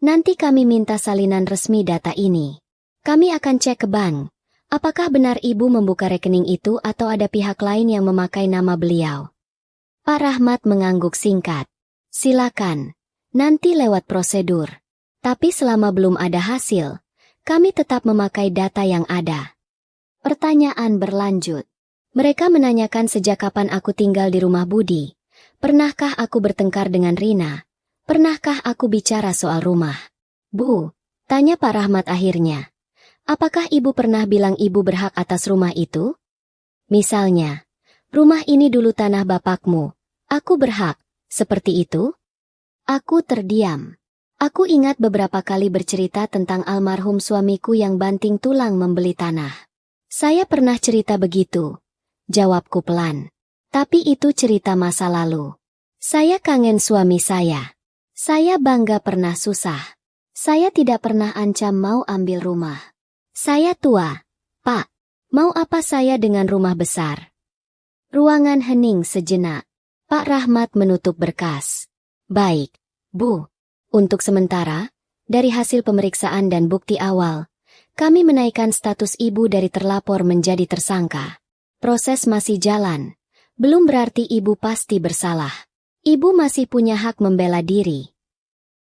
nanti kami minta salinan resmi data ini. Kami akan cek ke bank. Apakah benar Ibu membuka rekening itu atau ada pihak lain yang memakai nama beliau? Pak Rahmat mengangguk singkat. Silakan, nanti lewat prosedur. Tapi selama belum ada hasil, kami tetap memakai data yang ada. Pertanyaan berlanjut. Mereka menanyakan sejak kapan aku tinggal di rumah Budi. Pernahkah aku bertengkar dengan Rina? Pernahkah aku bicara soal rumah? Bu, tanya Pak Rahmat akhirnya. Apakah Ibu pernah bilang Ibu berhak atas rumah itu? Misalnya, rumah ini dulu tanah bapakmu. Aku berhak, seperti itu? Aku terdiam. Aku ingat beberapa kali bercerita tentang almarhum suamiku yang banting tulang membeli tanah. Saya pernah cerita begitu. Jawabku pelan. Tapi itu cerita masa lalu. Saya kangen suami saya. Saya bangga pernah susah. Saya tidak pernah ancam mau ambil rumah. Saya tua. Pak, mau apa saya dengan rumah besar? Ruangan hening sejenak. Pak Rahmat menutup berkas. Baik, Bu. Untuk sementara, dari hasil pemeriksaan dan bukti awal, kami menaikkan status Ibu dari terlapor menjadi tersangka. Proses masih jalan. Belum berarti Ibu pasti bersalah. Ibu masih punya hak membela diri.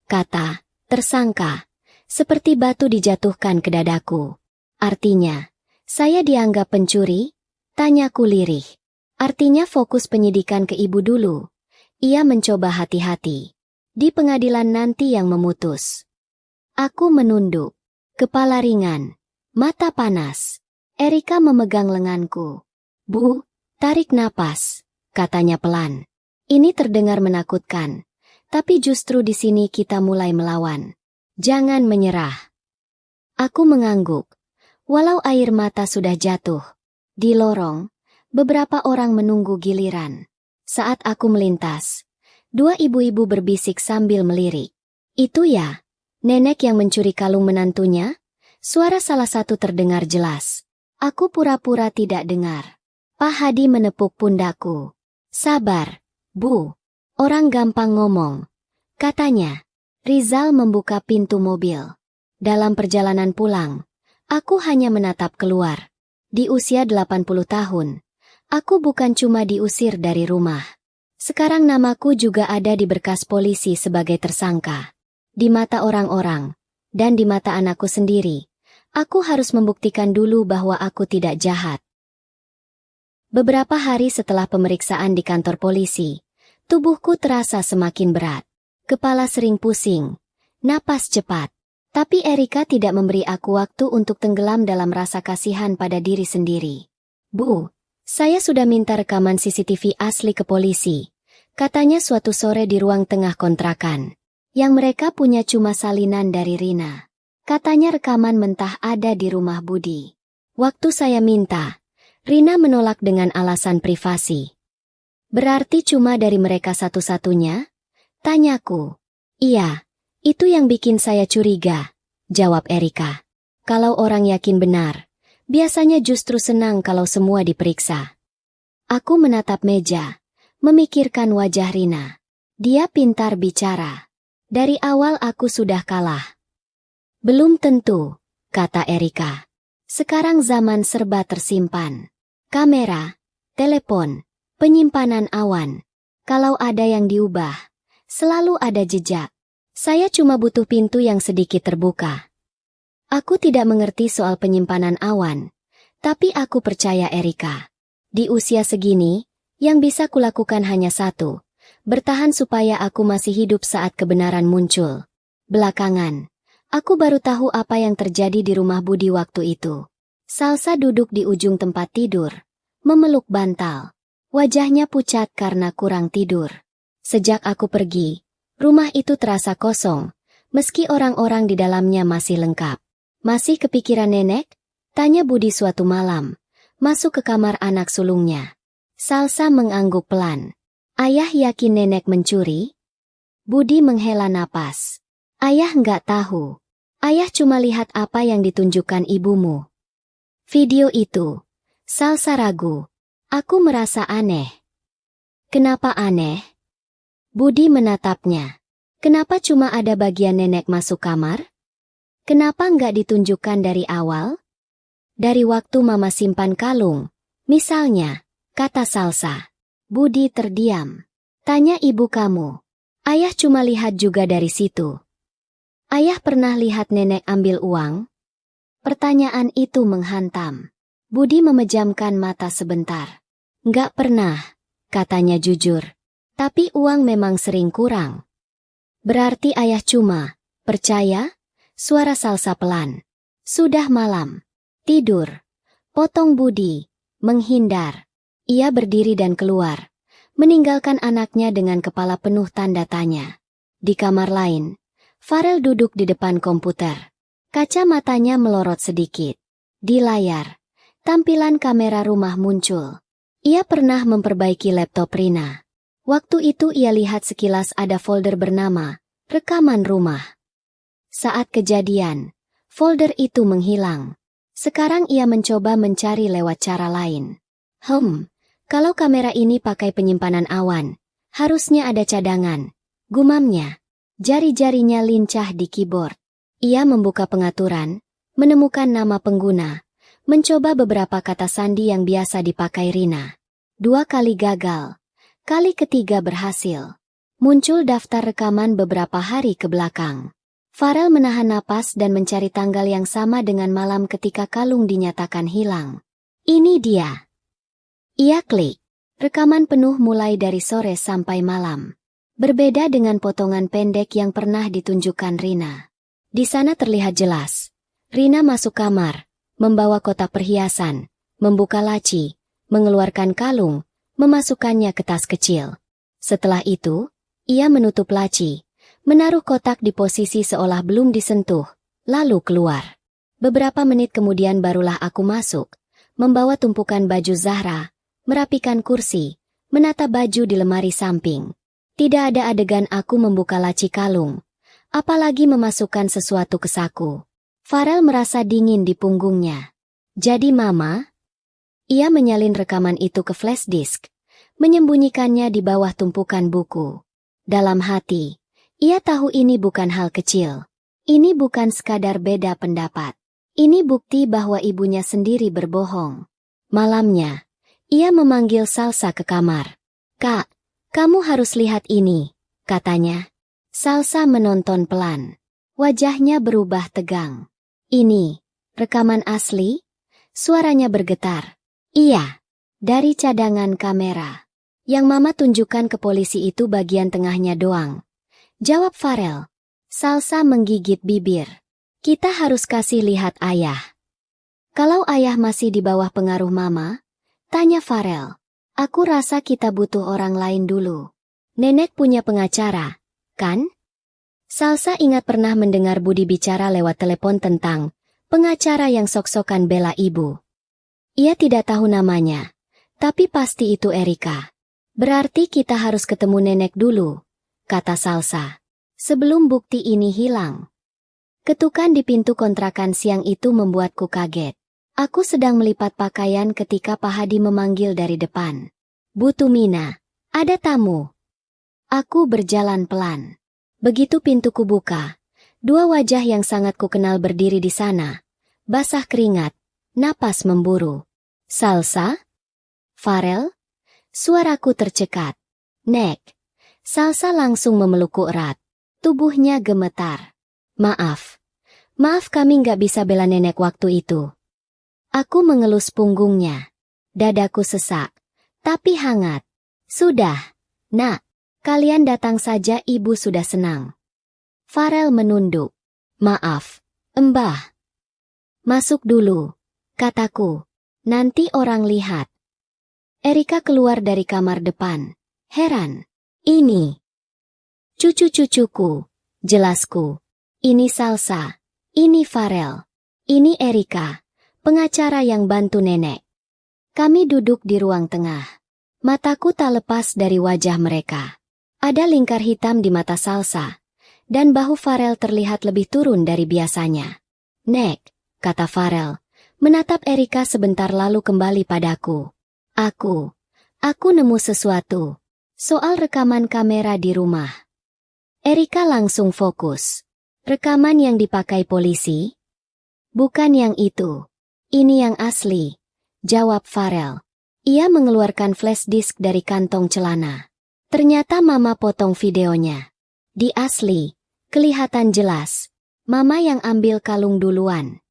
Kata, tersangka, seperti batu dijatuhkan ke dadaku. Artinya, saya dianggap pencuri? Tanyaku lirih. Artinya fokus penyidikan ke Ibu dulu. Ia mencoba hati-hati. Di pengadilan nanti yang memutus. Aku menunduk. Kepala ringan. Mata panas. Erika memegang lenganku. Bu, tarik napas, katanya pelan. Ini terdengar menakutkan, tapi justru di sini kita mulai melawan. Jangan menyerah. Aku mengangguk, walau air mata sudah jatuh. Di lorong, beberapa orang menunggu giliran. Saat aku melintas, dua ibu-ibu berbisik sambil melirik. Itu ya, nenek yang mencuri kalung menantunya? Suara salah satu terdengar jelas. Aku pura-pura tidak dengar. Pak Hadi menepuk pundakku. Sabar. Bu, orang gampang ngomong. Katanya, Rizal membuka pintu mobil. Dalam perjalanan pulang, aku hanya menatap keluar. Di usia 80 tahun, aku bukan cuma diusir dari rumah. Sekarang namaku juga ada di berkas polisi sebagai tersangka. Di mata orang-orang, dan di mata anakku sendiri, aku harus membuktikan dulu bahwa aku tidak jahat. Beberapa hari setelah pemeriksaan di kantor polisi, tubuhku terasa semakin berat. Kepala sering pusing. Napas cepat. Tapi Erika tidak memberi aku waktu untuk tenggelam dalam rasa kasihan pada diri sendiri. Bu, saya sudah minta rekaman CCTV asli ke polisi. Katanya suatu sore di ruang tengah kontrakan. Yang mereka punya cuma salinan dari Rina. Katanya rekaman mentah ada di rumah Budi. Waktu saya minta, Rina menolak dengan alasan privasi. Berarti cuma dari mereka satu-satunya? Tanyaku. Iya, itu yang bikin saya curiga, jawab Erika. Kalau orang yakin benar, biasanya justru senang kalau semua diperiksa. Aku menatap meja, memikirkan wajah Rina. Dia pintar bicara. Dari awal aku sudah kalah. Belum tentu, kata Erika. Sekarang zaman serba tersimpan. Kamera, telepon, penyimpanan awan. Kalau ada yang diubah, selalu ada jejak. Saya cuma butuh pintu yang sedikit terbuka. Aku tidak mengerti soal penyimpanan awan, tapi aku percaya Erika. Di usia segini, yang bisa kulakukan hanya satu, bertahan supaya aku masih hidup saat kebenaran muncul. Belakangan, aku baru tahu apa yang terjadi di rumah Budi waktu itu. Salsa duduk di ujung tempat tidur, memeluk bantal. Wajahnya pucat karena kurang tidur. Sejak aku pergi, rumah itu terasa kosong, meski orang-orang di dalamnya masih lengkap. Masih kepikiran nenek? Tanya Budi suatu malam, masuk ke kamar anak sulungnya. Salsa mengangguk pelan. Ayah yakin nenek mencuri? Budi menghela napas. Ayah nggak tahu. Ayah cuma lihat apa yang ditunjukkan ibumu. Video itu. Salsa ragu. Aku merasa aneh. Kenapa aneh? Budi menatapnya. Kenapa cuma ada bagian nenek masuk kamar? Kenapa nggak ditunjukkan dari awal? Dari waktu mama simpan kalung, misalnya, kata Salsa. Budi terdiam. Tanya ibu kamu. Ayah cuma lihat juga dari situ. Ayah pernah lihat nenek ambil uang? Pertanyaan itu menghantam. Budi memejamkan mata sebentar. Nggak pernah, katanya jujur. Tapi uang memang sering kurang. Berarti ayah cuma, percaya? Suara Salsa pelan. Sudah malam. Tidur. Potong Budi. Menghindar. Ia berdiri dan keluar. Meninggalkan anaknya dengan kepala penuh tanda tanya. Di kamar lain, Farel duduk di depan komputer. Kaca matanya melorot sedikit. Di layar, tampilan kamera rumah muncul. Ia pernah memperbaiki laptop Rina. Waktu itu ia lihat sekilas ada folder bernama Rekaman Rumah. Saat kejadian, folder itu menghilang. Sekarang ia mencoba mencari lewat cara lain. Kalau kamera ini pakai penyimpanan awan, harusnya ada cadangan. Gumamnya. Jari-jarinya lincah di keyboard. Ia membuka pengaturan, menemukan nama pengguna, mencoba beberapa kata sandi yang biasa dipakai Rina. 2 kali gagal. Kali ketiga berhasil. Muncul daftar rekaman beberapa hari ke belakang. Farel menahan napas dan mencari tanggal yang sama dengan malam ketika kalung dinyatakan hilang. Ini dia. Ia klik. Rekaman penuh mulai dari sore sampai malam. Berbeda dengan potongan pendek yang pernah ditunjukkan Rina. Di sana terlihat jelas. Rina masuk kamar, membawa kotak perhiasan, membuka laci, mengeluarkan kalung, memasukkannya ke tas kecil. Setelah itu, ia menutup laci, menaruh kotak di posisi seolah belum disentuh, lalu keluar. Beberapa menit kemudian barulah aku masuk, membawa tumpukan baju Zahra, merapikan kursi, menata baju di lemari samping. Tidak ada adegan aku membuka laci kalung, apalagi memasukkan sesuatu ke saku. Farel merasa dingin di punggungnya. Jadi mama? Ia menyalin rekaman itu ke flash disk, menyembunyikannya di bawah tumpukan buku. Dalam hati, ia tahu ini bukan hal kecil. Ini bukan sekadar beda pendapat. Ini bukti bahwa ibunya sendiri berbohong. Malamnya, ia memanggil Salsa ke kamar. Kak, kamu harus lihat ini, katanya. Salsa menonton pelan. Wajahnya berubah tegang. Ini, rekaman asli? Suaranya bergetar. Iya, dari cadangan kamera. Yang mama tunjukkan ke polisi itu bagian tengahnya doang. Jawab Farel. Salsa menggigit bibir. Kita harus kasih lihat ayah. Kalau ayah masih di bawah pengaruh mama? Tanya Farel. Aku rasa kita butuh orang lain dulu. Nenek punya pengacara, kan? Salsa ingat pernah mendengar Budi bicara lewat telepon tentang pengacara yang sok-sokan bela ibu. Ia tidak tahu namanya, tapi pasti itu Erika. Berarti kita harus ketemu nenek dulu, kata Salsa. Sebelum bukti ini hilang. Ketukan di pintu kontrakan siang itu membuatku kaget. Aku sedang melipat pakaian ketika Pak Hadi memanggil dari depan. Bu Tumina, ada tamu. Aku berjalan pelan. Begitu pintuku buka, 2 wajah yang sangat kukenal berdiri di sana. Basah keringat, napas memburu. Salsa? Farel? Suaraku tercekat. Nek. Salsa langsung memelukku erat. Tubuhnya gemetar. Maaf. Maaf kami nggak bisa bela nenek waktu itu. Aku mengelus punggungnya. Dadaku sesak. Tapi hangat. Sudah. Nak. Kalian datang saja ibu sudah senang. Farel menunduk. Maaf. Mbah. Masuk dulu. Kataku. Nanti orang lihat. Erika keluar dari kamar depan. Heran. Ini. Cucu-cucuku. Jelasku. Ini Salsa. Ini Farel. Ini Erika, pengacara yang bantu nenek. Kami duduk di ruang tengah. Mataku tak lepas dari wajah mereka. Ada lingkar hitam di mata Salsa, dan bahu Farel terlihat lebih turun dari biasanya. Nek, kata Farel, menatap Erika sebentar lalu kembali padaku. Aku nemu sesuatu. Soal rekaman kamera di rumah. Erika langsung fokus. Rekaman yang dipakai polisi? Bukan yang itu. Ini yang asli, jawab Farel. Ia mengeluarkan flash disk dari kantong celana. Ternyata Mama potong videonya. Di asli, kelihatan jelas. Mama yang ambil kalung duluan.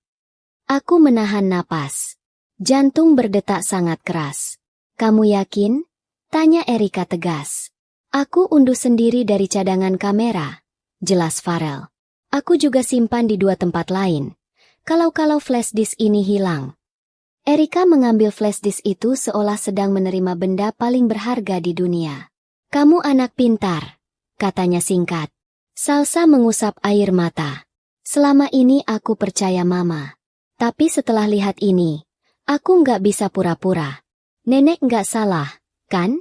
Aku menahan napas. Jantung berdetak sangat keras. Kamu yakin? Tanya Erika tegas. Aku unduh sendiri dari cadangan kamera. Jelas Farel. Aku juga simpan di 2 tempat lain. Kalau flash disk ini hilang. Erika mengambil flash disk itu seolah sedang menerima benda paling berharga di dunia. Kamu anak pintar, katanya singkat. Salsa mengusap air mata. Selama ini aku percaya Mama. Tapi setelah lihat ini, aku nggak bisa pura-pura. Nenek nggak salah, kan?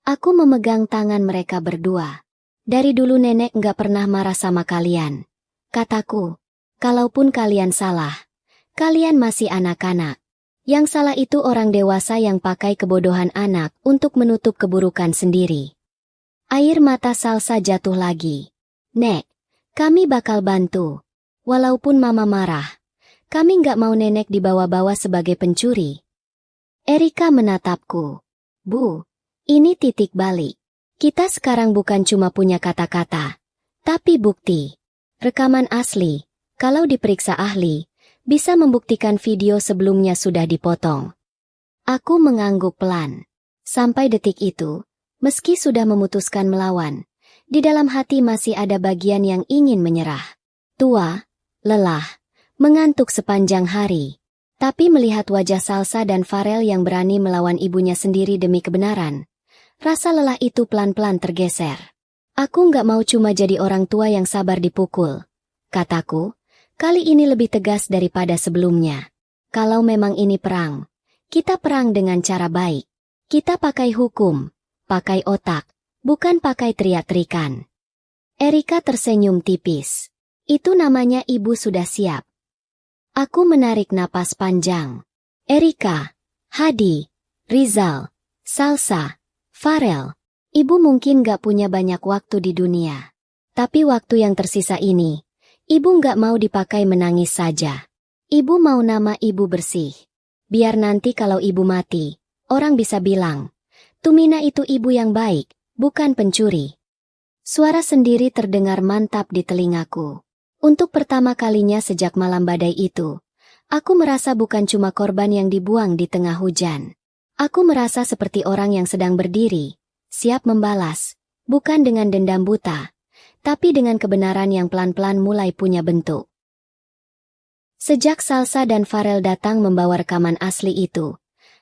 Aku memegang tangan mereka berdua. Dari dulu nenek nggak pernah marah sama kalian. Kataku, kalaupun kalian salah, kalian masih anak-anak. Yang salah itu orang dewasa yang pakai kebodohan anak untuk menutup keburukan sendiri. Air mata Salsa jatuh lagi. Nek, kami bakal bantu. Walaupun Mama marah, kami nggak mau nenek dibawa-bawa sebagai pencuri. Erika menatapku. Bu, ini titik balik. Kita sekarang bukan cuma punya kata-kata, tapi bukti. Rekaman asli, kalau diperiksa ahli, bisa membuktikan video sebelumnya sudah dipotong. Aku mengangguk pelan. Sampai detik itu, meski sudah memutuskan melawan, di dalam hati masih ada bagian yang ingin menyerah. Tua, lelah, mengantuk sepanjang hari. Tapi melihat wajah Salsa dan Farel yang berani melawan ibunya sendiri demi kebenaran, rasa lelah itu pelan-pelan tergeser. Aku nggak mau cuma jadi orang tua yang sabar dipukul. Kataku, kali ini lebih tegas daripada sebelumnya. Kalau memang ini perang, kita perang dengan cara baik. Kita pakai hukum, pakai otak, bukan pakai teriak-teriakan. Erika tersenyum tipis. Itu namanya ibu sudah siap. Aku menarik napas panjang. Erika, Hadi, Rizal, Salsa, Farel. Ibu mungkin gak punya banyak waktu di dunia. Tapi waktu yang tersisa ini, ibu gak mau dipakai menangis saja. Ibu mau nama ibu bersih. Biar nanti kalau ibu mati, orang bisa bilang, Tumina itu ibu yang baik, bukan pencuri. Suara sendiri terdengar mantap di telingaku. Untuk pertama kalinya sejak malam badai itu, aku merasa bukan cuma korban yang dibuang di tengah hujan. Aku merasa seperti orang yang sedang berdiri, siap membalas, bukan dengan dendam buta, tapi dengan kebenaran yang pelan-pelan mulai punya bentuk. Sejak Salsa dan Farel datang membawa rekaman asli itu,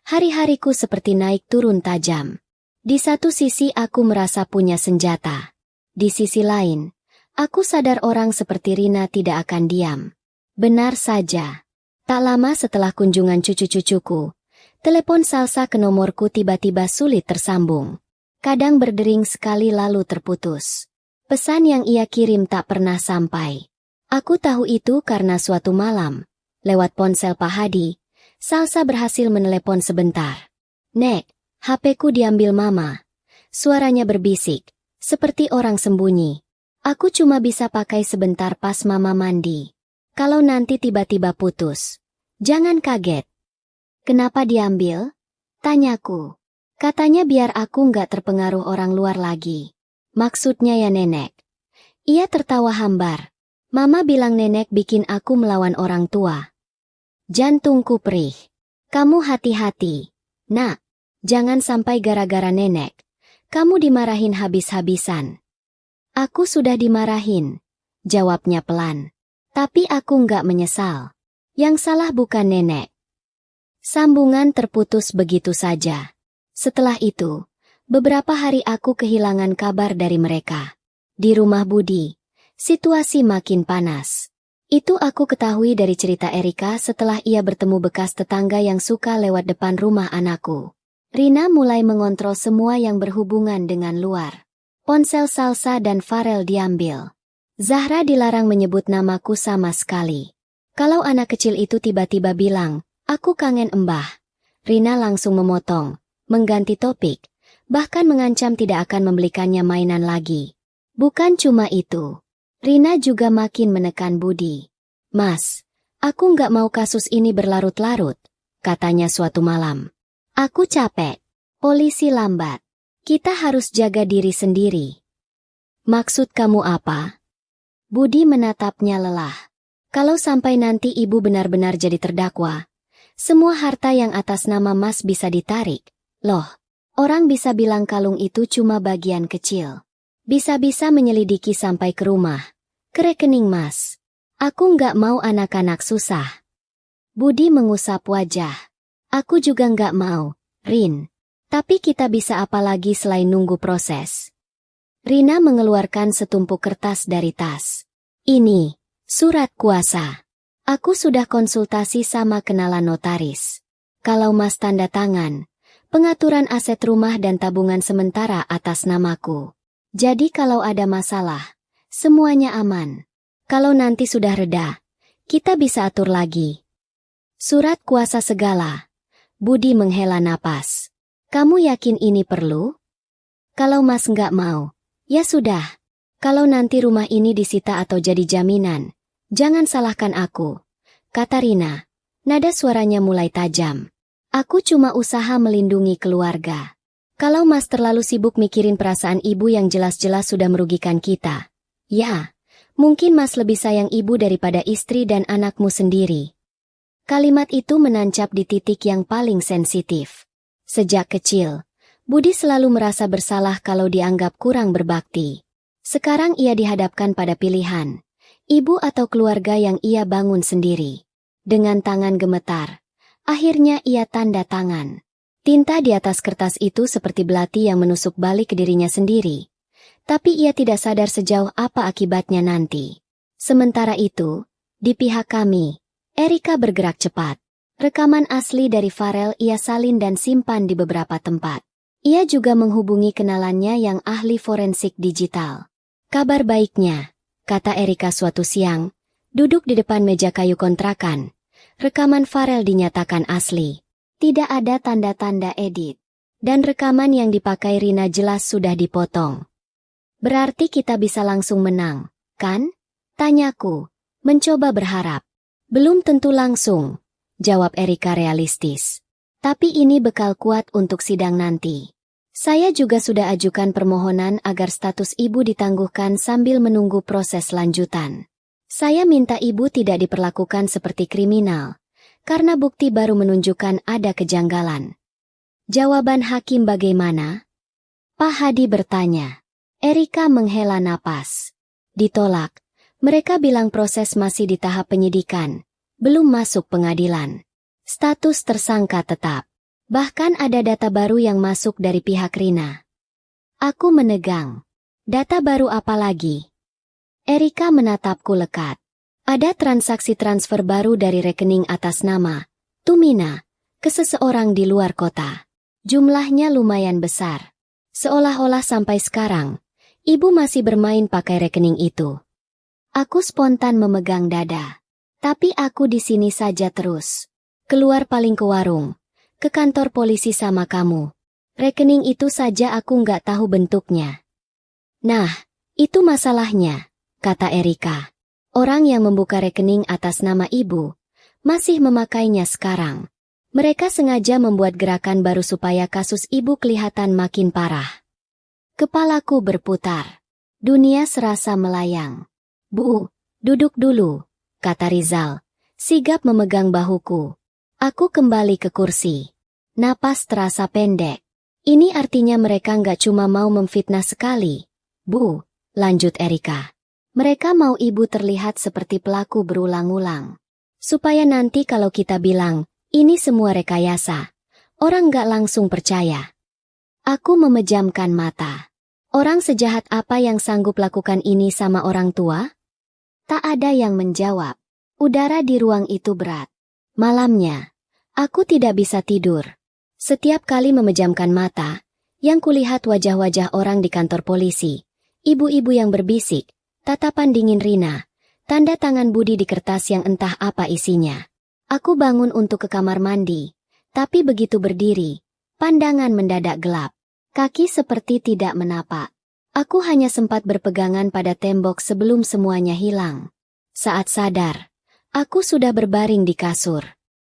hari-hariku seperti naik turun tajam. Di satu sisi aku merasa punya senjata. Di sisi lain, aku sadar orang seperti Rina tidak akan diam. Benar saja. Tak lama setelah kunjungan cucu-cucuku, telepon Salsa ke nomorku tiba-tiba sulit tersambung. Kadang berdering sekali lalu terputus. Pesan yang ia kirim tak pernah sampai. Aku tahu itu karena suatu malam, lewat ponsel Pak Hadi, Salsa berhasil menelepon sebentar. Nek, HP-ku diambil Mama. Suaranya berbisik, seperti orang sembunyi. Aku cuma bisa pakai sebentar pas Mama mandi. Kalau nanti tiba-tiba putus, jangan kaget. Kenapa diambil? Tanyaku. Katanya biar aku nggak terpengaruh orang luar lagi. Maksudnya ya nenek. Ia tertawa hambar. Mama bilang nenek bikin aku melawan orang tua. Jantungku perih. Kamu hati-hati. Nak, jangan sampai gara-gara nenek. Kamu dimarahin habis-habisan. Aku sudah dimarahin. Jawabnya pelan. Tapi aku nggak menyesal. Yang salah bukan nenek. Sambungan terputus begitu saja. Setelah itu, beberapa hari aku kehilangan kabar dari mereka. Di rumah Budi, Situasi makin panas. Itu aku ketahui dari cerita Erika setelah ia bertemu bekas tetangga yang suka lewat depan rumah anakku. Rina mulai mengontrol semua yang berhubungan dengan luar. Ponsel Salsa dan Farel diambil. Zahra dilarang menyebut namaku sama sekali. Kalau anak kecil itu tiba-tiba bilang, "Aku kangen Mbah," Rina langsung memotong, mengganti topik, bahkan mengancam tidak akan membelikannya mainan lagi. Bukan cuma itu. Rina juga makin menekan Budi. "Mas, aku nggak mau kasus ini berlarut-larut," katanya suatu malam. "Aku capek. Polisi lambat. Kita harus jaga diri sendiri." "Maksud kamu apa?" Budi menatapnya lelah. "Kalau sampai nanti ibu benar-benar jadi terdakwa, semua harta yang atas nama Mas bisa ditarik. Loh, orang bisa bilang kalung itu cuma bagian kecil. Bisa-bisa menyelidiki sampai ke rumah, ke rekening Mas. Aku nggak mau anak-anak susah." Budi mengusap wajah. "Aku juga nggak mau, Rin. Tapi kita bisa apa lagi selain nunggu proses?" Rina mengeluarkan setumpuk kertas dari tas. "Ini, surat kuasa. Aku sudah konsultasi sama kenalan notaris. Kalau Mas tanda tangan, pengaturan aset rumah dan tabungan sementara atas namaku. Jadi kalau ada masalah, semuanya aman. Kalau nanti sudah reda, kita bisa atur lagi." "Surat kuasa segala." Budi menghela napas. "Kamu yakin ini perlu?" "Kalau Mas nggak mau, ya sudah. Kalau nanti rumah ini disita atau jadi jaminan, jangan salahkan aku," kata Rina. Nada suaranya mulai tajam. "Aku cuma usaha melindungi keluarga. Kalau Mas terlalu sibuk mikirin perasaan ibu yang jelas-jelas sudah merugikan kita, ya, mungkin Mas lebih sayang ibu daripada istri dan anakmu sendiri." Kalimat itu menancap di titik yang paling sensitif. Sejak kecil, Budi selalu merasa bersalah kalau dianggap kurang berbakti. Sekarang ia dihadapkan pada pilihan, ibu atau keluarga yang ia bangun sendiri. Dengan tangan gemetar, akhirnya ia tanda tangan. Tinta di atas kertas itu seperti belati yang menusuk balik ke dirinya sendiri. Tapi ia tidak sadar sejauh apa akibatnya nanti. Sementara itu, di pihak kami, Erika bergerak cepat. Rekaman asli dari Farel ia salin dan simpan di beberapa tempat. Ia juga menghubungi kenalannya yang ahli forensik digital. "Kabar baiknya," kata Erika suatu siang, duduk di depan meja kayu kontrakan. Rekaman Farel dinyatakan asli. Tidak ada tanda-tanda edit. Dan rekaman yang dipakai Rina jelas sudah dipotong. "Berarti kita bisa langsung menang, kan?" tanyaku, mencoba berharap. "Belum tentu langsung," jawab Erika realistis. "Tapi ini bekal kuat untuk sidang nanti. Saya juga sudah ajukan permohonan agar status ibu ditangguhkan sambil menunggu proses lanjutan. Saya minta ibu tidak diperlakukan seperti kriminal, karena bukti baru menunjukkan ada kejanggalan." "Jawaban hakim bagaimana?" Pak Hadi bertanya. Erika menghela napas. "Ditolak. Mereka bilang proses masih di tahap penyidikan, belum masuk pengadilan. Status tersangka tetap. Bahkan ada data baru yang masuk dari pihak Rina." Aku menegang. "Data baru apa lagi?" Erika menatapku lekat. "Ada transaksi transfer baru dari rekening atas nama Tumina ke seseorang di luar kota. Jumlahnya lumayan besar. Seolah-olah sampai sekarang, ibu masih bermain pakai rekening itu." Aku spontan memegang dada. "Tapi aku di sini saja terus. Keluar paling ke warung, ke kantor polisi sama kamu. Rekening itu saja aku nggak tahu bentuknya." "Nah, itu masalahnya," kata Erika. "Orang yang membuka rekening atas nama ibu masih memakainya sekarang. Mereka sengaja membuat gerakan baru supaya kasus ibu kelihatan makin parah." Kepalaku berputar. Dunia serasa melayang. "Bu, duduk dulu," kata Rizal, sigap memegang bahuku. Aku kembali ke kursi. Napas terasa pendek. "Ini artinya mereka nggak cuma mau memfitnah sekali, Bu," lanjut Erika. "Mereka mau ibu terlihat seperti pelaku berulang-ulang. Supaya nanti kalau kita bilang, ini semua rekayasa, orang nggak langsung percaya." Aku memejamkan mata. Orang sejahat apa yang sanggup lakukan ini sama orang tua? Tak ada yang menjawab. Udara di ruang itu berat. Malamnya, aku tidak bisa tidur. Setiap kali memejamkan mata, yang kulihat wajah-wajah orang di kantor polisi, ibu-ibu yang berbisik, tatapan dingin Rina, tanda tangan Budi di kertas yang entah apa isinya. Aku bangun untuk ke kamar mandi, tapi begitu berdiri, pandangan mendadak gelap. Kaki seperti tidak menapak. Aku hanya sempat berpegangan pada tembok sebelum semuanya hilang. Saat sadar, aku sudah berbaring di kasur.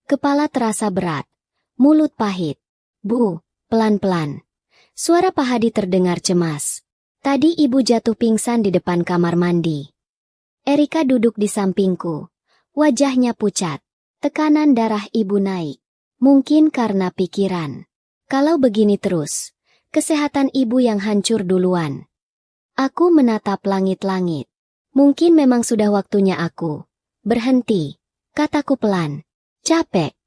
Kepala terasa berat, mulut pahit. Bu, pelan-pelan. Suara Pak Hadi terdengar cemas. Tadi ibu jatuh pingsan di depan kamar mandi. Erika duduk di sampingku. Wajahnya pucat. Tekanan darah ibu naik. Mungkin karena pikiran. Kalau begini terus, kesehatan ibu yang hancur duluan. Aku menatap langit-langit. Mungkin memang sudah waktunya aku berhenti, kataku pelan. Capek.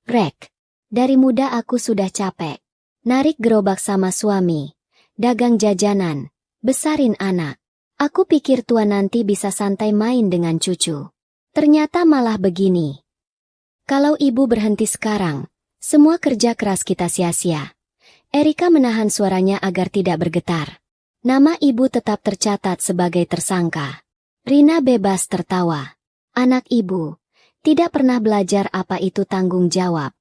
Rek. Dari muda aku sudah capek. Narik gerobak sama suami. Dagang jajanan. Besarin anak. Aku pikir tua nanti bisa santai main dengan cucu. Ternyata malah begini. Kalau ibu berhenti sekarang, semua kerja keras kita sia-sia. Erika menahan suaranya agar tidak bergetar. Nama ibu tetap tercatat sebagai tersangka. Rina bebas tertawa. Anak ibu, tidak pernah belajar apa itu tanggung jawab.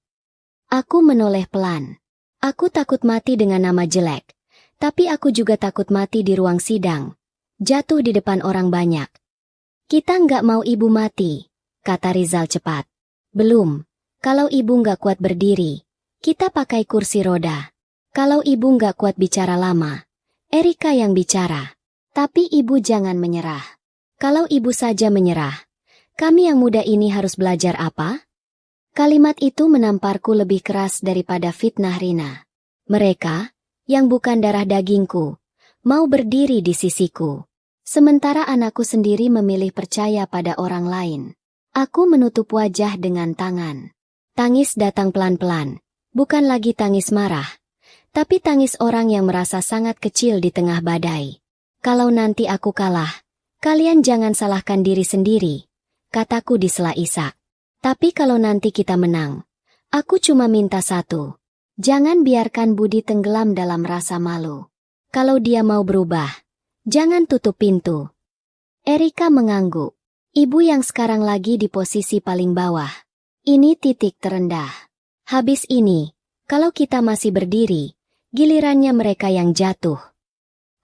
Aku menoleh pelan. Aku takut mati dengan nama jelek. Tapi aku juga takut mati di ruang sidang. Jatuh di depan orang banyak. Kita nggak mau ibu mati, kata Rizal cepat. Belum. Kalau ibu nggak kuat berdiri, kita pakai kursi roda. Kalau ibu nggak kuat bicara lama, Erika yang bicara. Tapi ibu jangan menyerah. Kalau ibu saja menyerah, kami yang muda ini harus belajar apa? Kalimat itu menamparku lebih keras daripada fitnah Rina. Mereka, yang bukan darah dagingku, mau berdiri di sisiku. Sementara anakku sendiri memilih percaya pada orang lain. Aku menutup wajah dengan tangan. Tangis datang pelan-pelan, bukan lagi tangis marah, tapi tangis orang yang merasa sangat kecil di tengah badai. Kalau nanti aku kalah, kalian jangan salahkan diri sendiri, kataku di sela isak. Tapi kalau nanti kita menang, aku cuma minta satu. Jangan biarkan Budi tenggelam dalam rasa malu. Kalau dia mau berubah, jangan tutup pintu. Erika mengangguk. Ibu yang sekarang lagi di posisi paling bawah. Ini titik terendah. Habis ini, kalau kita masih berdiri, gilirannya mereka yang jatuh.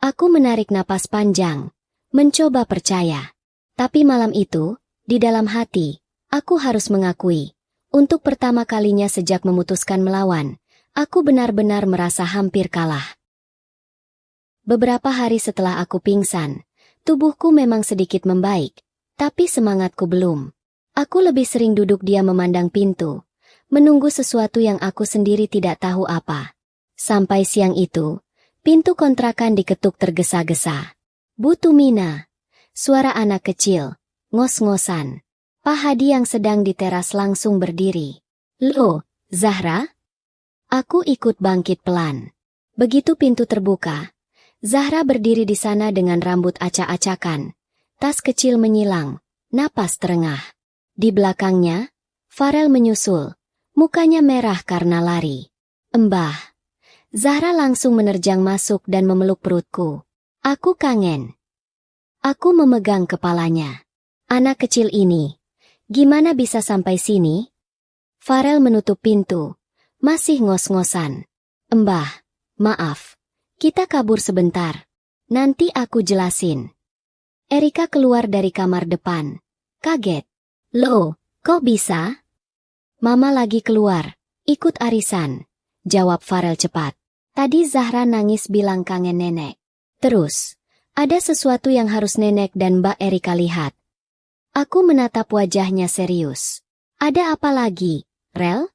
Aku menarik napas panjang, mencoba percaya. Tapi malam itu, di dalam hati, aku harus mengakui, untuk pertama kalinya sejak memutuskan melawan, aku benar-benar merasa hampir kalah. Beberapa hari setelah aku pingsan, tubuhku memang sedikit membaik, tapi semangatku belum. Aku lebih sering duduk diam memandang pintu, menunggu sesuatu yang aku sendiri tidak tahu apa. Sampai siang itu, pintu kontrakan diketuk tergesa-gesa. Bu Tumina, suara anak kecil, ngos-ngosan. Pak Hadi yang sedang di teras langsung berdiri. Loh, Zahra? Aku ikut bangkit pelan. Begitu pintu terbuka, Zahra berdiri di sana dengan rambut acak-acakan. Tas kecil menyilang, napas terengah. Di belakangnya, Farel menyusul, mukanya merah karena lari. Embah. Zahra langsung menerjang masuk dan memeluk perutku. Aku kangen. Aku memegang kepalanya. Anak kecil ini, gimana bisa sampai sini? Farel menutup pintu, masih ngos-ngosan. Embah, maaf, kita kabur sebentar. Nanti aku jelasin. Erika keluar dari kamar depan. Kaget. Loh, kok bisa? Mama lagi keluar, ikut arisan. Jawab Farel cepat. Tadi Zahra nangis bilang kangen nenek. Terus, ada sesuatu yang harus nenek dan Mbak Erika lihat. Aku menatap wajahnya serius. Ada apa lagi, Rel?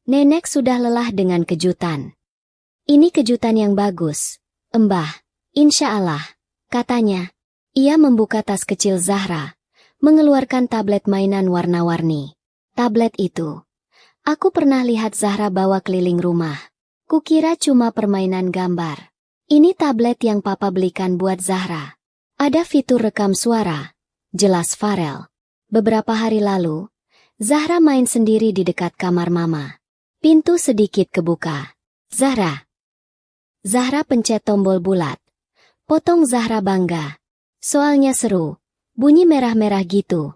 Nenek sudah lelah dengan kejutan. Ini kejutan yang bagus, Embah. Insya Allah, katanya. Ia membuka tas kecil Zahra, mengeluarkan tablet mainan warna-warni. Tablet itu, aku pernah lihat Zahra bawa keliling rumah. Kukira cuma permainan gambar. Ini tablet yang papa belikan buat Zahra. Ada fitur rekam suara, jelas Farel. Beberapa hari lalu, Zahra main sendiri di dekat kamar mama. Pintu sedikit kebuka. Zahra. Zahra pencet tombol bulat. Potong Zahra bangga. Soalnya seru. Bunyi merah-merah gitu.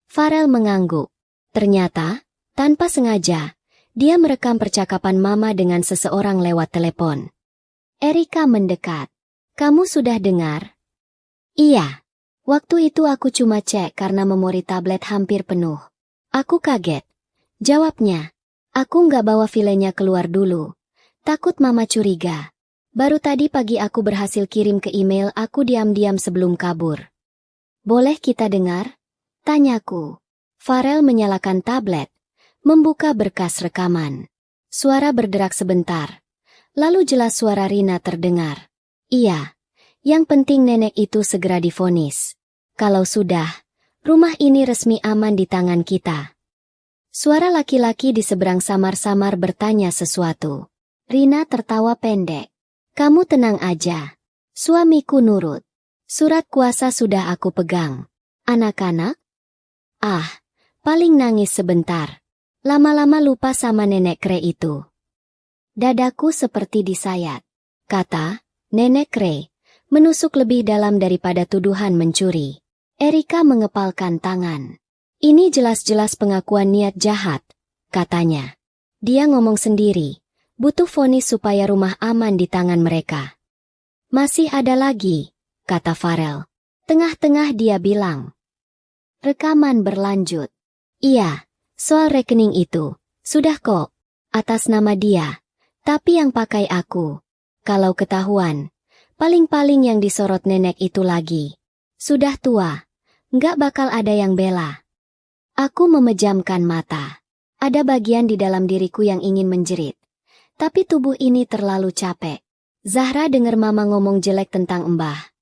Farel mengangguk. Ternyata, tanpa sengaja, dia merekam percakapan mama dengan seseorang lewat telepon. Erika mendekat. Kamu sudah dengar? Iya. Waktu itu aku cuma cek karena memori tablet hampir penuh. Aku kaget. Jawabnya. Aku nggak bawa filenya keluar dulu. Takut mama curiga. Baru tadi pagi aku berhasil kirim ke email aku diam-diam sebelum kabur. Boleh kita dengar? Tanyaku. Farel menyalakan tablet, membuka berkas rekaman. Suara berderak sebentar. Lalu jelas suara Rina terdengar. Iya, yang penting nenek itu segera divonis. Kalau sudah, rumah ini resmi aman di tangan kita. Suara laki-laki di seberang samar-samar bertanya sesuatu. Rina tertawa pendek. Kamu tenang aja. Suamiku nurut. Surat kuasa sudah aku pegang. Anak-anak? Ah, paling nangis sebentar. Lama-lama lupa sama nenek Kre itu. Dadaku seperti disayat. Kata, nenek Kre, menusuk lebih dalam daripada tuduhan mencuri. Erika mengepalkan tangan. Ini jelas-jelas pengakuan niat jahat, katanya. Dia ngomong sendiri, butuh vonis supaya rumah aman di tangan mereka. Masih ada lagi, kata Farel. Tengah-tengah dia bilang. Rekaman berlanjut. Iya, soal rekening itu, sudah kok, atas nama dia. Tapi yang pakai aku. Kalau ketahuan, paling-paling yang disorot nenek itu lagi. Sudah tua, nggak bakal ada yang bela. Aku memejamkan mata. Ada bagian di dalam diriku yang ingin menjerit. Tapi tubuh ini terlalu capek. Zahra dengar mama ngomong jelek tentang Mbah.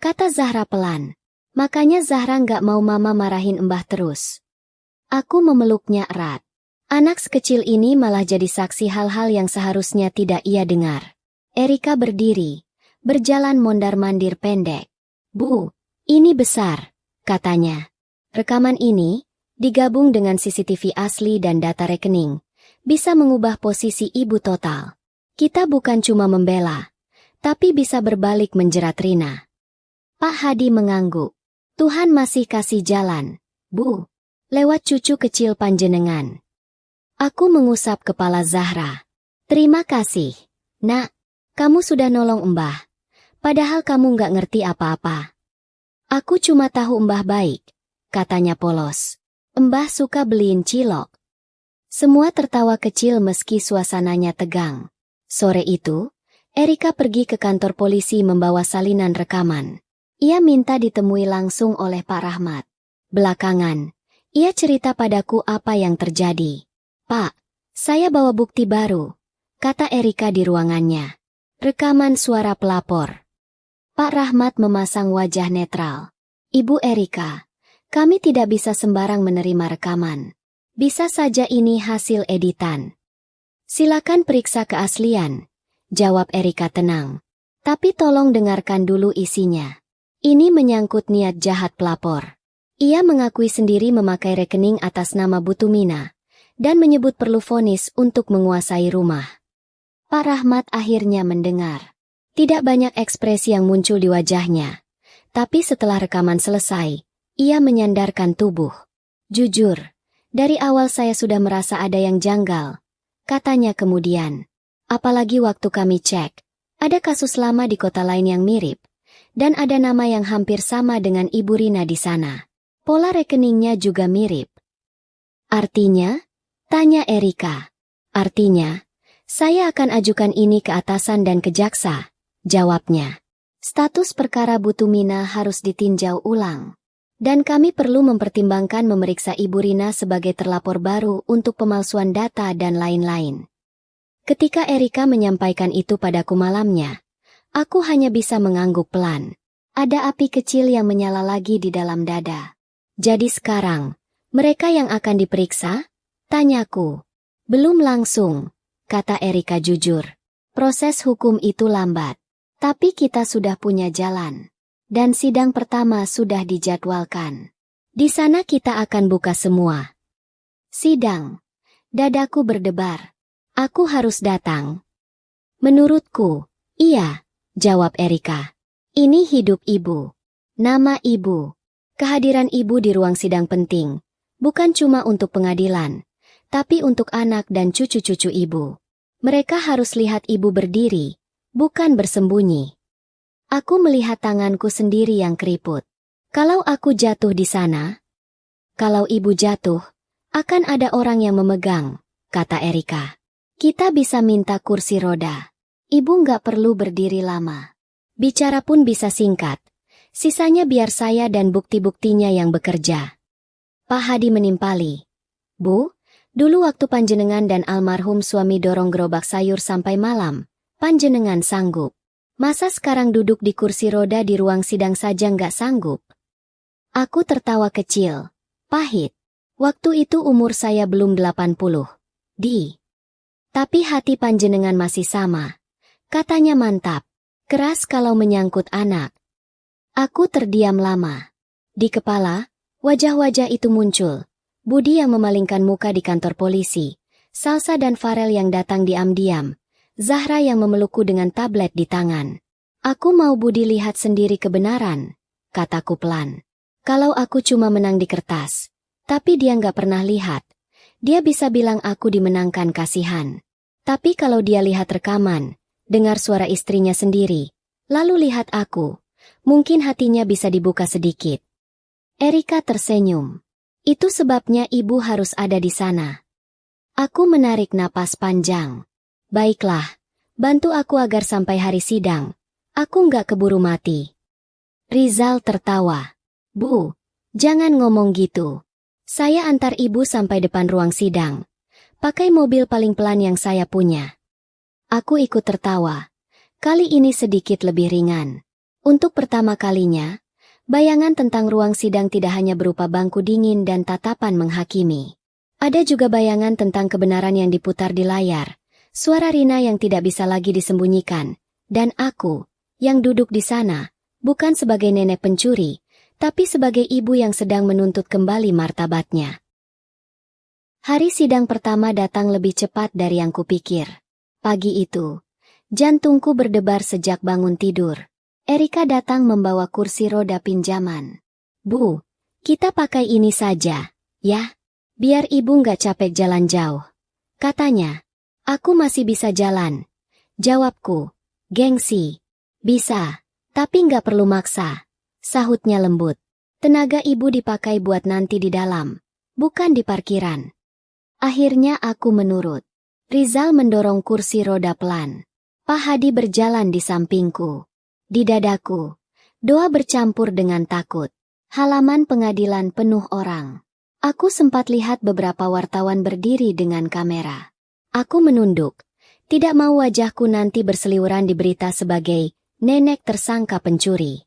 Kata Zahra pelan. Makanya Zahra nggak mau mama marahin Mbah terus. Aku memeluknya erat. Anak sekecil ini malah jadi saksi hal-hal yang seharusnya tidak ia dengar. Erika berdiri, berjalan mondar-mandir pendek. Bu, ini besar, katanya. Rekaman ini, digabung dengan CCTV asli dan data rekening, bisa mengubah posisi ibu total. Kita bukan cuma membela, tapi bisa berbalik menjerat Rina. Pak Hadi mengangguk. Tuhan masih kasih jalan, Bu. Lewat cucu kecil panjenengan. Aku mengusap kepala Zahra. Terima kasih, Nak. Kamu sudah nolong Mbah. Padahal kamu nggak ngerti apa-apa. Aku cuma tahu Mbah baik, katanya polos. Mbah suka beliin cilok. Semua tertawa kecil meski suasananya tegang. Sore itu, Erika pergi ke kantor polisi membawa salinan rekaman. Ia minta ditemui langsung oleh Pak Rahmat. Belakangan, ia cerita padaku apa yang terjadi. Pak, saya bawa bukti baru, kata Erika di ruangannya. Rekaman suara pelapor. Pak Rahmat memasang wajah netral. Ibu Erika, kami tidak bisa sembarang menerima rekaman. Bisa saja ini hasil editan. Silakan periksa keaslian, jawab Erika tenang. Tapi tolong dengarkan dulu isinya. Ini menyangkut niat jahat pelapor. Ia mengakui sendiri memakai rekening atas nama Butumina, dan menyebut perlu vonis untuk menguasai rumah. Pak Rahmat akhirnya mendengar. Tidak banyak ekspresi yang muncul di wajahnya. Tapi setelah rekaman selesai, ia menyandarkan tubuh. Jujur, dari awal saya sudah merasa ada yang janggal, katanya kemudian. Apalagi waktu kami cek, ada kasus lama di kota lain yang mirip, dan ada nama yang hampir sama dengan Ibu Rina di sana. Pola rekeningnya juga mirip. Artinya? Tanya Erika. Artinya, saya akan ajukan ini ke atasan dan ke jaksa, jawabnya. Status perkara Butumina harus ditinjau ulang. Dan kami perlu mempertimbangkan memeriksa Ibu Rina sebagai terlapor baru untuk pemalsuan data dan lain-lain. Ketika Erika menyampaikan itu padaku malamnya, aku hanya bisa mengangguk pelan. Ada api kecil yang menyala lagi di dalam dada. Jadi sekarang, mereka yang akan diperiksa? Tanyaku. Belum langsung, kata Erika jujur. Proses hukum itu lambat. Tapi kita sudah punya jalan. Dan sidang pertama sudah dijadwalkan. Di sana kita akan buka semua. Sidang. Dadaku berdebar. Aku harus datang. Menurutku, iya, jawab Erika. Ini hidup ibu. Nama ibu. Kehadiran ibu di ruang sidang penting. Bukan cuma untuk pengadilan, tapi untuk anak dan cucu-cucu ibu. Mereka harus lihat ibu berdiri, bukan bersembunyi. Aku melihat tanganku sendiri yang keriput. Kalau aku jatuh di sana, kalau ibu jatuh, akan ada orang yang memegang, kata Erika. Kita bisa minta kursi roda. Ibu nggak perlu berdiri lama. Bicara pun bisa singkat. Sisanya biar saya dan bukti-buktinya yang bekerja. Pak Hadi menimpali. Bu, dulu waktu panjenengan dan almarhum suami dorong gerobak sayur sampai malam, panjenengan sanggup. Masa sekarang duduk di kursi roda di ruang sidang saja nggak sanggup? Aku tertawa kecil. Pahit. Waktu itu umur saya belum 80. Tapi hati panjenengan masih sama. Katanya mantap. Keras kalau menyangkut anak. Aku terdiam lama. Di kepala, wajah-wajah itu muncul. Budi yang memalingkan muka di kantor polisi. Salsa dan Farel yang datang diam-diam. Zahra yang memelukku dengan tablet di tangan. Aku mau Budi lihat sendiri kebenaran, kataku pelan. Kalau aku cuma menang di kertas. Tapi dia nggak pernah lihat. Dia bisa bilang aku dimenangkan kasihan. Tapi kalau dia lihat rekaman, dengar suara istrinya sendiri, lalu lihat aku, mungkin hatinya bisa dibuka sedikit. Erika tersenyum. Itu sebabnya ibu harus ada di sana. Aku menarik napas panjang. Baiklah, bantu aku agar sampai hari sidang. Aku nggak keburu mati. Rizal tertawa. Bu, jangan ngomong gitu. Saya antar ibu sampai depan ruang sidang. Pakai mobil paling pelan yang saya punya. Aku ikut tertawa. Kali ini sedikit lebih ringan. Untuk pertama kalinya, bayangan tentang ruang sidang tidak hanya berupa bangku dingin dan tatapan menghakimi. Ada juga bayangan tentang kebenaran yang diputar di layar. Suara Rina yang tidak bisa lagi disembunyikan. Dan aku, yang duduk di sana, bukan sebagai nenek pencuri, tapi sebagai ibu yang sedang menuntut kembali martabatnya. Hari sidang pertama datang lebih cepat dari yang kupikir. Pagi itu, jantungku berdebar sejak bangun tidur. Erika datang membawa kursi roda pinjaman. Bu, kita pakai ini saja, ya? Biar ibu nggak capek jalan jauh. Katanya, aku masih bisa jalan. Jawabku, gengsi. Bisa, tapi nggak perlu maksa. Sahutnya lembut. Tenaga ibu dipakai buat nanti di dalam, bukan di parkiran. Akhirnya aku menurut. Rizal mendorong kursi roda pelan. Pak Hadi berjalan di sampingku. Di dadaku, doa bercampur dengan takut. Halaman pengadilan penuh orang. Aku sempat lihat beberapa wartawan berdiri dengan kamera. Aku menunduk. Tidak mau wajahku nanti berseliweran di berita sebagai nenek tersangka pencuri.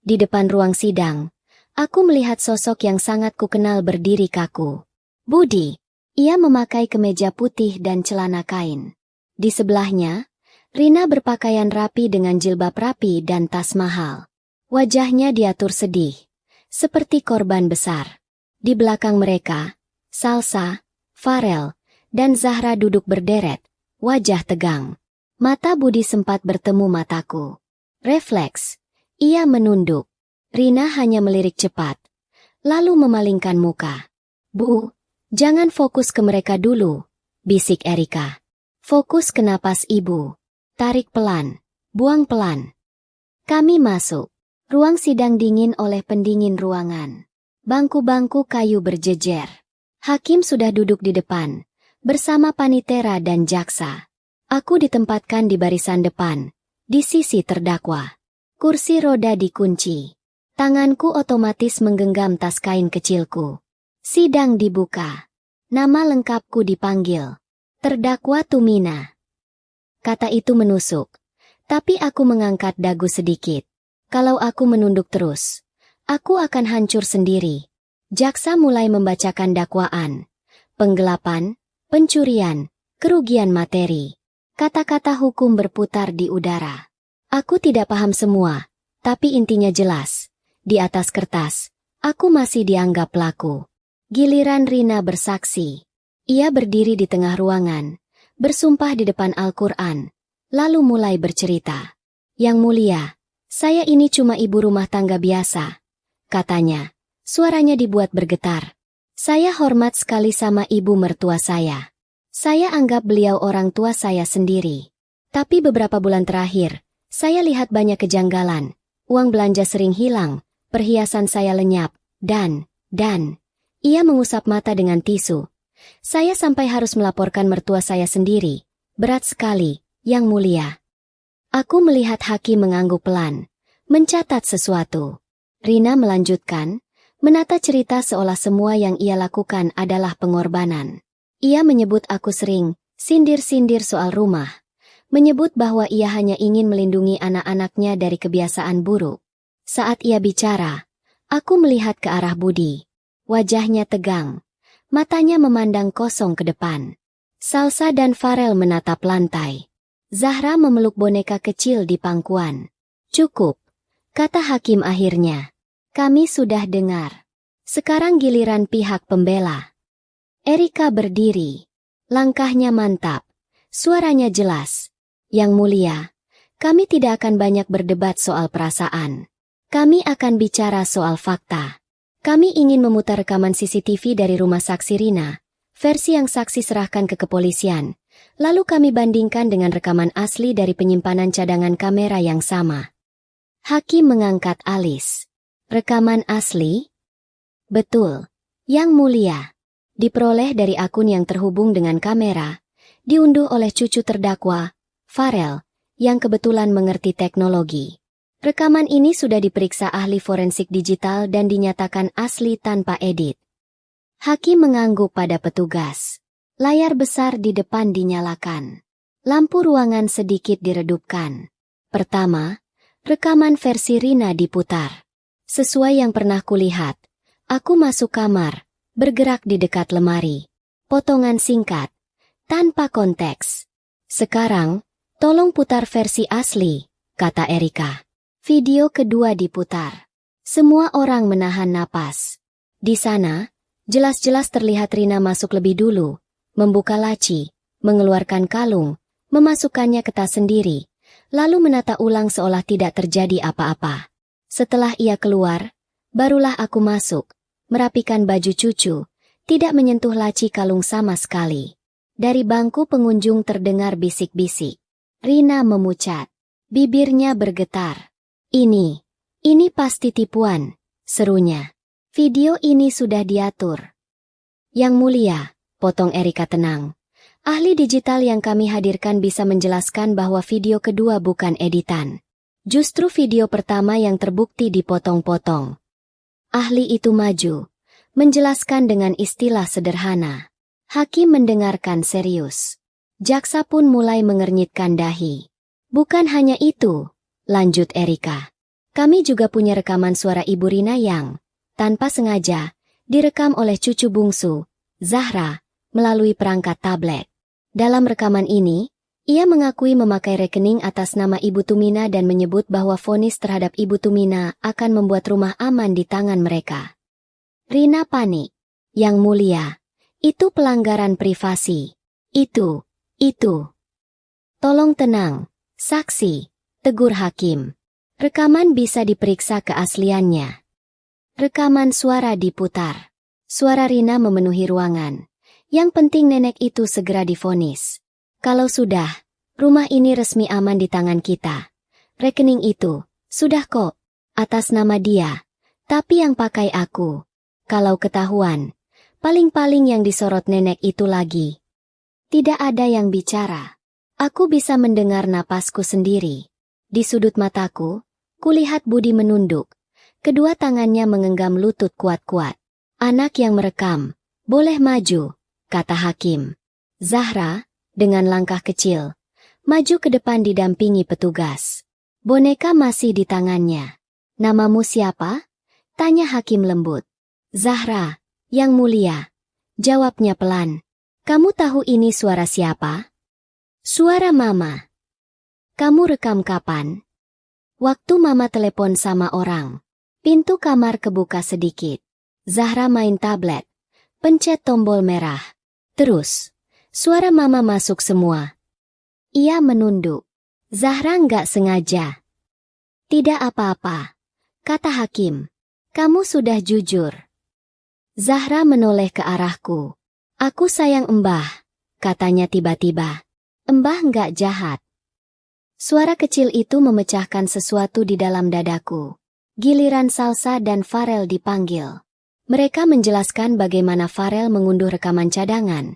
Di depan ruang sidang, aku melihat sosok yang sangat kukenal berdiri kaku. Budi. Ia memakai kemeja putih dan celana kain. Di sebelahnya, Rina berpakaian rapi dengan jilbab rapi dan tas mahal. Wajahnya diatur sedih, seperti korban besar. Di belakang mereka, Salsa, Farel, dan Zahra duduk berderet, wajah tegang. Mata Budi sempat bertemu mataku. Refleks. Ia menunduk. Rina hanya melirik cepat. Lalu memalingkan muka. Bu, jangan fokus ke mereka dulu, bisik Erika. Fokus ke napas ibu. Tarik pelan. Buang pelan. Kami masuk. Ruang sidang dingin oleh pendingin ruangan. Bangku-bangku kayu berjejer. Hakim sudah duduk di depan, bersama panitera dan jaksa. Aku ditempatkan di barisan depan, di sisi terdakwa. Kursi roda dikunci. Tanganku otomatis menggenggam tas kain kecilku. Sidang dibuka. Nama lengkapku dipanggil. Terdakwa Tumina. Kata itu menusuk. Tapi aku mengangkat dagu sedikit. Kalau aku menunduk terus, aku akan hancur sendiri. Jaksa mulai membacakan dakwaan. Penggelapan, pencurian, kerugian materi. Kata-kata hukum berputar di udara. Aku tidak paham semua, tapi intinya jelas. Di atas kertas, aku masih dianggap pelaku. Giliran Rina bersaksi. Ia berdiri di tengah ruangan, bersumpah di depan Al-Quran, lalu mulai bercerita. Yang mulia, saya ini cuma ibu rumah tangga biasa, katanya. Suaranya dibuat bergetar. Saya hormat sekali sama ibu mertua saya. Saya anggap beliau orang tua saya sendiri. Tapi beberapa bulan terakhir, saya lihat banyak kejanggalan. Uang belanja sering hilang, perhiasan saya lenyap, dan, ia mengusap mata dengan tisu. Saya sampai harus melaporkan mertua saya sendiri. Berat sekali, Yang Mulia. Aku melihat hakim mengangguk pelan, mencatat sesuatu. Rina melanjutkan, menata cerita seolah semua yang ia lakukan adalah pengorbanan. Ia menyebut aku sering sindir-sindir soal rumah, menyebut bahwa ia hanya ingin melindungi anak-anaknya dari kebiasaan buruk. Saat ia bicara, aku melihat ke arah Budi. Wajahnya tegang, matanya memandang kosong ke depan. Salsa dan Farel menatap lantai. Zahra memeluk boneka kecil di pangkuan. Cukup, kata hakim akhirnya. Kami sudah dengar. Sekarang giliran pihak pembela. Erika berdiri. Langkahnya mantap. Suaranya jelas. Yang Mulia, kami tidak akan banyak berdebat soal perasaan. Kami akan bicara soal fakta. Kami ingin memutar rekaman CCTV dari rumah saksi Rina, versi yang saksi serahkan ke kepolisian. Lalu kami bandingkan dengan rekaman asli dari penyimpanan cadangan kamera yang sama. Hakim mengangkat alis. Rekaman asli? Betul. Yang Mulia. Diperoleh dari akun yang terhubung dengan kamera, diunduh oleh cucu terdakwa, Farel, yang kebetulan mengerti teknologi. Rekaman ini sudah diperiksa ahli forensik digital dan dinyatakan asli tanpa edit. Hakim mengangguk pada petugas. Layar besar di depan dinyalakan. Lampu ruangan sedikit diredupkan. Pertama, rekaman versi Rina diputar. Sesuai yang pernah kulihat, aku masuk kamar, bergerak di dekat lemari. Potongan singkat, tanpa konteks. Sekarang, tolong putar versi asli, kata Erika. Video kedua diputar. Semua orang menahan napas. Di sana, jelas-jelas terlihat Rina masuk lebih dulu, membuka laci, mengeluarkan kalung, memasukkannya ke tas sendiri, lalu menata ulang seolah tidak terjadi apa-apa. Setelah ia keluar, barulah aku masuk, merapikan baju cucu, tidak menyentuh laci kalung sama sekali. Dari bangku pengunjung terdengar bisik-bisik. Rina memucat. Bibirnya bergetar. Ini pasti tipuan, serunya. Video ini sudah diatur. Yang Mulia, potong Erika tenang. Ahli digital yang kami hadirkan bisa menjelaskan bahwa video kedua bukan editan. Justru video pertama yang terbukti dipotong-potong. Ahli itu maju, menjelaskan dengan istilah sederhana. Hakim mendengarkan serius. Jaksa pun mulai mengernyitkan dahi. Bukan hanya itu, lanjut Erika. Kami juga punya rekaman suara Ibu Rina yang, tanpa sengaja, direkam oleh cucu bungsu, Zahra, melalui perangkat tablet. Dalam rekaman ini, ia mengakui memakai rekening atas nama Ibu Tumina dan menyebut bahwa vonis terhadap Ibu Tumina akan membuat rumah aman di tangan mereka. Rina panik. Yang Mulia, itu pelanggaran privasi. Itu. Tolong tenang, saksi, tegur hakim. Rekaman bisa diperiksa keasliannya. Rekaman suara diputar. Suara Rina memenuhi ruangan. Yang penting nenek itu segera divonis. Kalau sudah, rumah ini resmi aman di tangan kita. Rekening itu, sudah kok, atas nama dia. Tapi yang pakai aku. Kalau ketahuan, paling-paling yang disorot nenek itu lagi. Tidak ada yang bicara. Aku bisa mendengar napasku sendiri. Di sudut mataku, kulihat Budi menunduk. Kedua tangannya menggenggam lutut kuat-kuat. Anak yang merekam, boleh maju, kata hakim. Zahra, dengan langkah kecil, maju ke depan didampingi petugas. Boneka masih di tangannya. Namamu siapa? Tanya hakim lembut. Zahra, Yang Mulia. Jawabnya pelan. Kamu tahu ini suara siapa? Suara Mama. Kamu rekam kapan? Waktu Mama telepon sama orang, pintu kamar kebuka sedikit. Zahra main tablet, pencet tombol merah. Terus, suara Mama masuk semua. Ia menunduk. Zahra nggak sengaja. Tidak apa-apa, kata Hakim. Kamu sudah jujur. Zahra menoleh ke arahku. Aku sayang Embah, katanya tiba-tiba. Embah nggak jahat. Suara kecil itu memecahkan sesuatu di dalam dadaku. Giliran Salsa dan Farel dipanggil. Mereka menjelaskan bagaimana Farel mengunduh rekaman cadangan.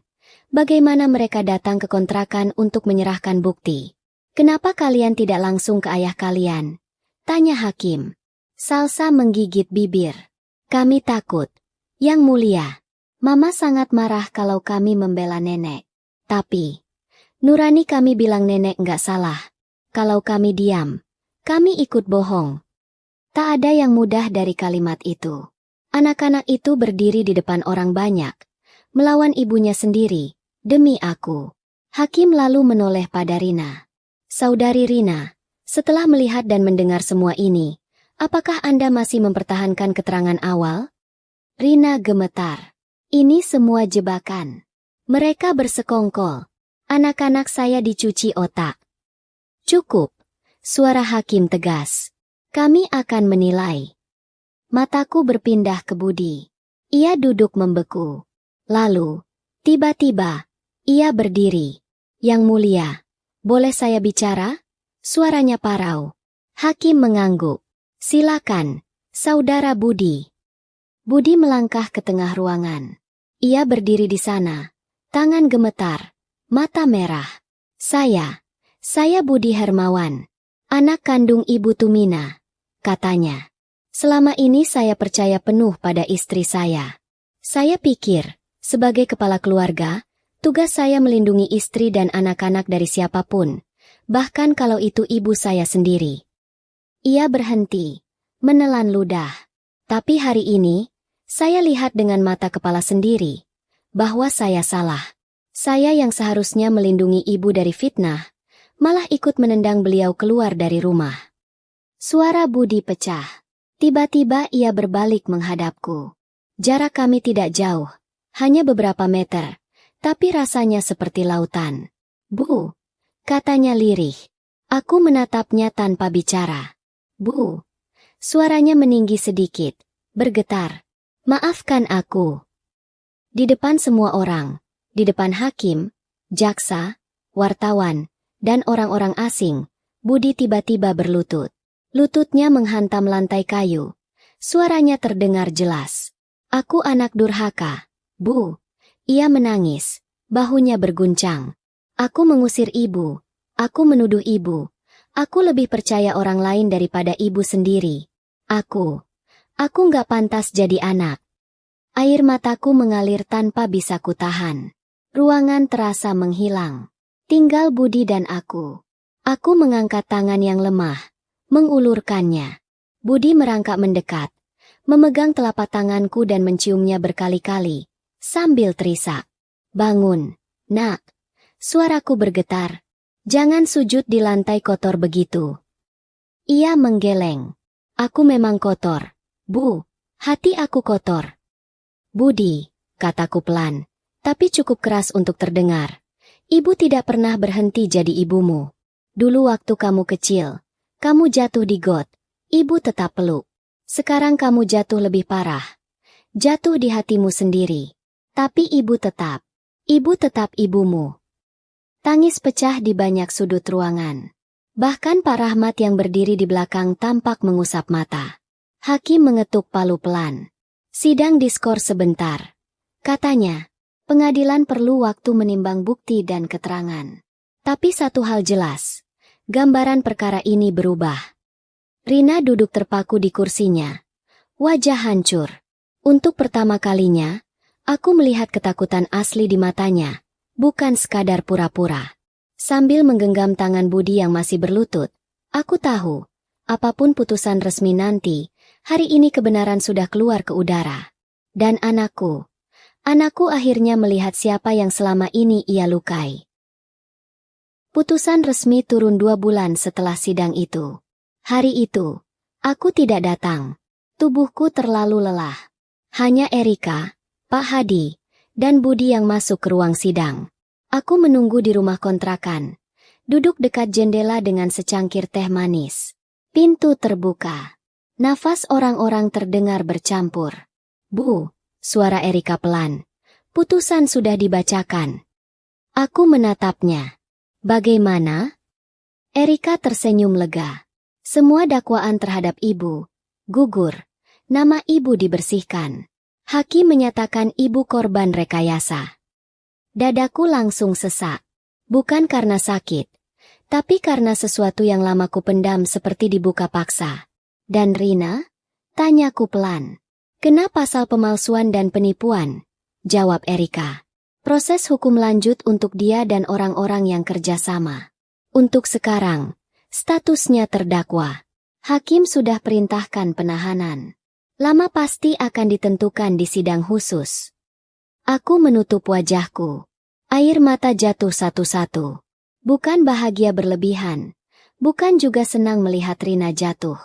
Bagaimana mereka datang ke kontrakan untuk menyerahkan bukti. Kenapa kalian tidak langsung ke ayah kalian? Tanya Hakim. Salsa menggigit bibir. Kami takut. Yang mulia, Mama sangat marah kalau kami membela nenek. Tapi, nurani kami bilang nenek nggak salah. Kalau kami diam, kami ikut bohong. Tak ada yang mudah dari kalimat itu. Anak-anak itu berdiri di depan orang banyak, melawan ibunya sendiri, demi aku. Hakim lalu menoleh pada Rina. Saudari Rina, setelah melihat dan mendengar semua ini, apakah Anda masih mempertahankan keterangan awal? Rina gemetar. Ini semua jebakan. Mereka bersekongkol. Anak-anak saya dicuci otak. Cukup, suara Hakim tegas. Kami akan menilai. Mataku berpindah ke Budi. Ia duduk membeku. Lalu, tiba-tiba, ia berdiri. Yang mulia, boleh saya bicara? Suaranya parau. Hakim mengangguk. Silakan, Saudara Budi. Budi melangkah ke tengah ruangan. Ia berdiri di sana, tangan gemetar, mata merah. Saya Budi Hermawan, anak kandung Ibu Tumina, katanya. Selama ini saya percaya penuh pada istri saya. Saya pikir, sebagai kepala keluarga, tugas saya melindungi istri dan anak-anak dari siapapun, bahkan kalau itu ibu saya sendiri. Ia berhenti, menelan ludah. Tapi hari ini, saya lihat dengan mata kepala sendiri, bahwa saya salah. Saya yang seharusnya melindungi ibu dari fitnah, malah ikut menendang beliau keluar dari rumah. Suara Budi pecah. Tiba-tiba ia berbalik menghadapku. Jarak kami tidak jauh, hanya beberapa meter, tapi rasanya seperti lautan. Bu, katanya lirih. Aku menatapnya tanpa bicara. Bu, suaranya meninggi sedikit, bergetar. Maafkan aku. Di depan semua orang, di depan hakim, jaksa, wartawan, dan orang-orang asing, Budi tiba-tiba berlutut. Lututnya menghantam lantai kayu. Suaranya terdengar jelas. Aku anak durhaka, Bu. Ia menangis, bahunya berguncang. Aku mengusir ibu, aku menuduh ibu. Aku lebih percaya orang lain daripada ibu sendiri. Aku nggak pantas jadi anak. Air mataku mengalir tanpa bisa kutahan. Ruangan terasa menghilang. Tinggal Budi dan aku. Aku mengangkat tangan yang lemah, mengulurkannya. Budi merangkak mendekat, memegang telapak tanganku dan menciumnya berkali-kali, sambil terisak. Bangun, nak. Suaraku bergetar. Jangan sujud di lantai kotor begitu. Ia menggeleng. Aku memang kotor, Bu. Hati aku kotor. Budi, kataku pelan, tapi cukup keras untuk terdengar. Ibu tidak pernah berhenti jadi ibumu. Dulu waktu kamu kecil, kamu jatuh di got, ibu tetap peluk. Sekarang kamu jatuh lebih parah. Jatuh di hatimu sendiri. Tapi ibu tetap ibumu. Tangis pecah di banyak sudut ruangan. Bahkan Pak Rahmat yang berdiri di belakang tampak mengusap mata. Hakim mengetuk palu pelan. Sidang diskor sebentar. Katanya, pengadilan perlu waktu menimbang bukti dan keterangan. Tapi satu hal jelas, gambaran perkara ini berubah. Rina duduk terpaku di kursinya. Wajah hancur. Untuk pertama kalinya, aku melihat ketakutan asli di matanya, bukan sekadar pura-pura. Sambil menggenggam tangan Budi yang masih berlutut, aku tahu, apapun putusan resmi nanti, hari ini kebenaran sudah keluar ke udara. Dan anakku akhirnya melihat siapa yang selama ini ia lukai. Putusan resmi turun 2 bulan setelah sidang itu. Hari itu, aku tidak datang. Tubuhku terlalu lelah. Hanya Erika, Pak Hadi, dan Budi yang masuk ke ruang sidang. Aku menunggu di rumah kontrakan. Duduk dekat jendela dengan secangkir teh manis. Pintu terbuka. Nafas orang-orang terdengar bercampur. Bu, suara Erika pelan. Putusan sudah dibacakan. Aku menatapnya. Bagaimana? Erika tersenyum lega. Semua dakwaan terhadap ibu gugur. Nama ibu dibersihkan. Hakim menyatakan ibu korban rekayasa. Dadaku langsung sesak. Bukan karena sakit, tapi karena sesuatu yang lama ku pendam seperti dibuka paksa. Dan Rina? Tanyaku pelan. Kena pasal pemalsuan dan penipuan? Jawab Erika. Proses hukum lanjut untuk dia dan orang-orang yang kerjasama. Untuk sekarang, statusnya terdakwa. Hakim sudah perintahkan penahanan. Lama pasti akan ditentukan di sidang khusus. Aku menutup wajahku. Air mata jatuh satu-satu. Bukan bahagia berlebihan. Bukan juga senang melihat Rina jatuh.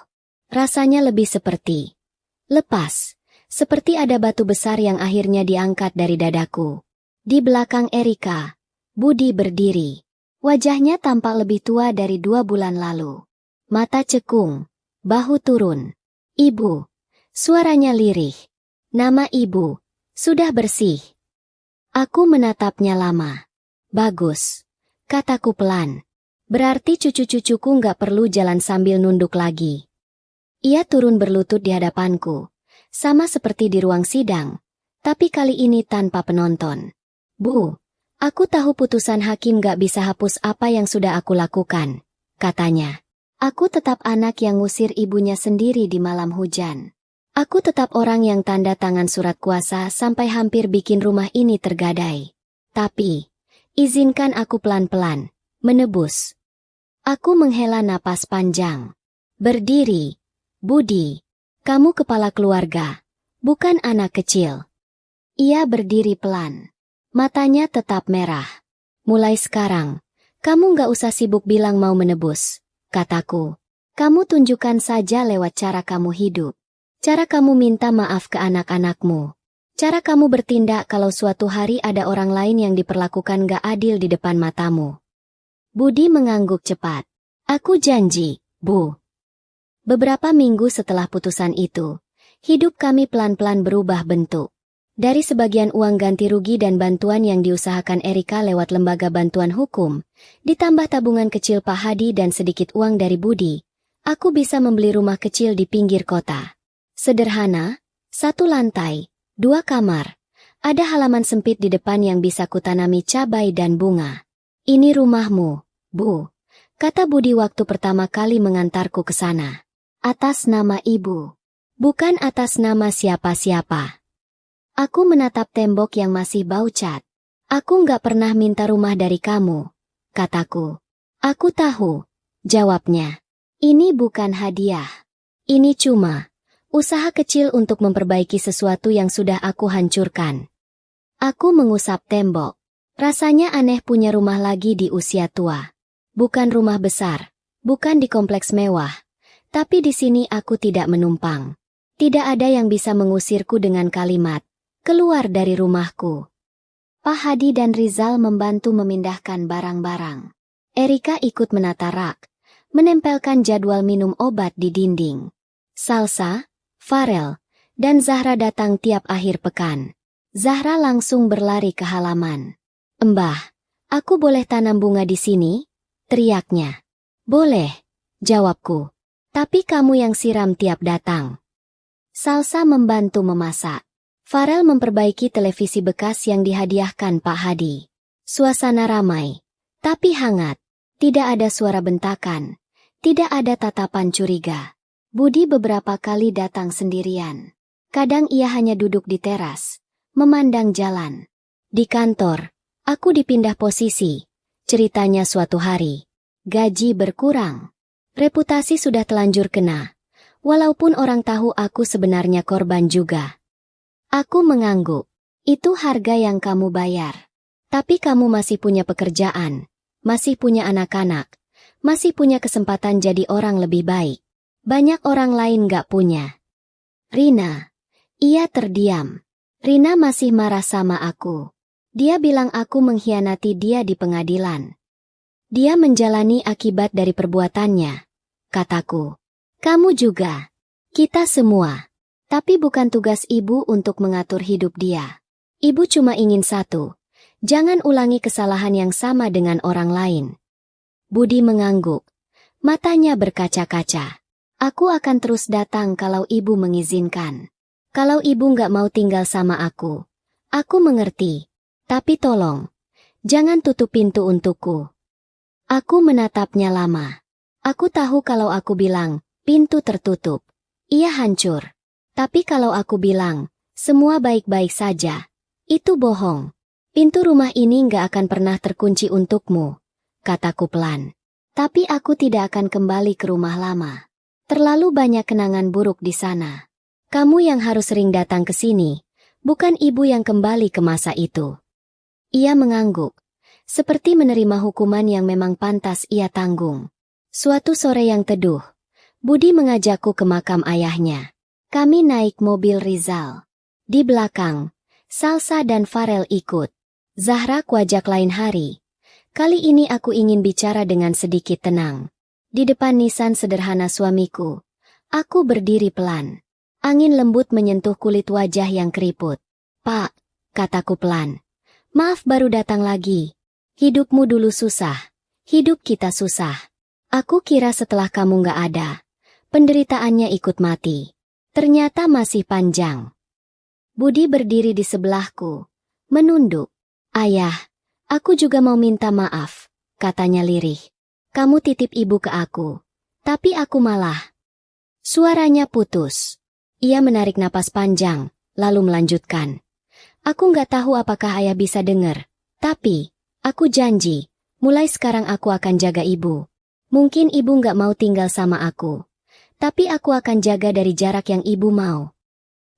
Rasanya lebih seperti lepas. Seperti ada batu besar yang akhirnya diangkat dari dadaku. Di belakang Erika, Budi berdiri. Wajahnya tampak lebih tua dari 2 bulan lalu. Mata cekung, bahu turun. Ibu. Suaranya lirih. Nama ibu. Sudah bersih. Aku menatapnya lama. Bagus. Kataku pelan. Berarti cucu-cucuku nggak perlu jalan sambil nunduk lagi. Ia turun berlutut di hadapanku. Sama seperti di ruang sidang. Tapi kali ini tanpa penonton. Bu, aku tahu putusan hakim gak bisa hapus apa yang sudah aku lakukan, katanya. Aku tetap anak yang ngusir ibunya sendiri di malam hujan. Aku tetap orang yang tanda tangan surat kuasa sampai hampir bikin rumah ini tergadai. Tapi, izinkan aku pelan-pelan, menebus. Aku menghela napas panjang. Berdiri. Budi, kamu kepala keluarga, bukan anak kecil. Ia berdiri pelan. Matanya tetap merah. Mulai sekarang, kamu gak usah sibuk bilang mau menebus, kataku. Kamu tunjukkan saja lewat cara kamu hidup. Cara kamu minta maaf ke anak-anakmu. Cara kamu bertindak kalau suatu hari ada orang lain yang diperlakukan gak adil di depan matamu. Budi mengangguk cepat. Aku janji, Bu. Beberapa minggu setelah putusan itu, hidup kami pelan-pelan berubah bentuk. Dari sebagian uang ganti rugi dan bantuan yang diusahakan Erika lewat lembaga bantuan hukum, ditambah tabungan kecil Pak Hadi dan sedikit uang dari Budi, aku bisa membeli rumah kecil di pinggir kota. Sederhana, 1 lantai, 2 kamar, ada halaman sempit di depan yang bisa kutanami cabai dan bunga. Ini rumahmu, Bu, kata Budi waktu pertama kali mengantarku ke sana. Atas nama ibu, bukan atas nama siapa-siapa. Aku menatap tembok yang masih bau cat. Aku nggak pernah minta rumah dari kamu, kataku. Aku tahu, jawabnya. Ini bukan hadiah. Ini cuma usaha kecil untuk memperbaiki sesuatu yang sudah aku hancurkan. Aku mengusap tembok. Rasanya aneh punya rumah lagi di usia tua. Bukan rumah besar, bukan di kompleks mewah, tapi di sini aku tidak menumpang. Tidak ada yang bisa mengusirku dengan kalimat, keluar dari rumahku. Pak Hadi dan Rizal membantu memindahkan barang-barang. Erika ikut menata rak, menempelkan jadwal minum obat di dinding. Salsa, Farel, dan Zahra datang tiap akhir pekan. Zahra langsung berlari ke halaman. Mbah, aku boleh tanam bunga di sini? Teriaknya. Boleh, jawabku. Tapi kamu yang siram tiap datang. Salsa membantu memasak. Farel memperbaiki televisi bekas yang dihadiahkan Pak Hadi. Suasana ramai, tapi hangat. Tidak ada suara bentakan. Tidak ada tatapan curiga. Budi beberapa kali datang sendirian. Kadang ia hanya duduk di teras, memandang jalan. Di kantor, aku dipindah posisi. Ceritanya suatu hari, gaji berkurang. Reputasi sudah telanjur kena. Walaupun orang tahu aku sebenarnya korban juga. Aku mengangguk. Itu harga yang kamu bayar. Tapi kamu masih punya pekerjaan, masih punya anak-anak, masih punya kesempatan jadi orang lebih baik. Banyak orang lain gak punya. Rina. Ia terdiam. Rina masih marah sama aku. Dia bilang aku mengkhianati dia di pengadilan. Dia menjalani akibat dari perbuatannya, kataku. Kamu juga. Kita semua. Tapi bukan tugas ibu untuk mengatur hidup dia. Ibu cuma ingin satu. Jangan ulangi kesalahan yang sama dengan orang lain. Budi mengangguk. Matanya berkaca-kaca. Aku akan terus datang kalau ibu mengizinkan. Kalau ibu nggak mau tinggal sama aku mengerti. Tapi tolong, jangan tutup pintu untukku. Aku menatapnya lama. Aku tahu kalau aku bilang, pintu tertutup, ia hancur. Tapi kalau aku bilang, semua baik-baik saja, itu bohong. Pintu rumah ini nggak akan pernah terkunci untukmu, kataku pelan. Tapi aku tidak akan kembali ke rumah lama. Terlalu banyak kenangan buruk di sana. Kamu yang harus sering datang ke sini, bukan ibu yang kembali ke masa itu. Ia mengangguk, seperti menerima hukuman yang memang pantas ia tanggung. Suatu sore yang teduh, Budi mengajakku ke makam ayahnya. Kami naik mobil Rizal. Di belakang, Salsa dan Farel ikut. Zahra kuajak lain hari. Kali ini aku ingin bicara dengan sedikit tenang. Di depan nisan sederhana suamiku, aku berdiri pelan. Angin lembut menyentuh kulit wajah yang keriput. Pak, kataku pelan. Maaf baru datang lagi. Hidupmu dulu susah. Hidup kita susah. Aku kira setelah kamu gak ada, penderitaannya ikut mati. Ternyata masih panjang. Budi berdiri di sebelahku, menunduk. Ayah, aku juga mau minta maaf, katanya lirih. Kamu titip ibu ke aku. Tapi aku malah. Suaranya putus. Ia menarik napas panjang, lalu melanjutkan. Aku nggak tahu apakah ayah bisa dengar. Tapi, aku janji, mulai sekarang aku akan jaga ibu. Mungkin ibu nggak mau tinggal sama aku. Tapi aku akan jaga dari jarak yang ibu mau.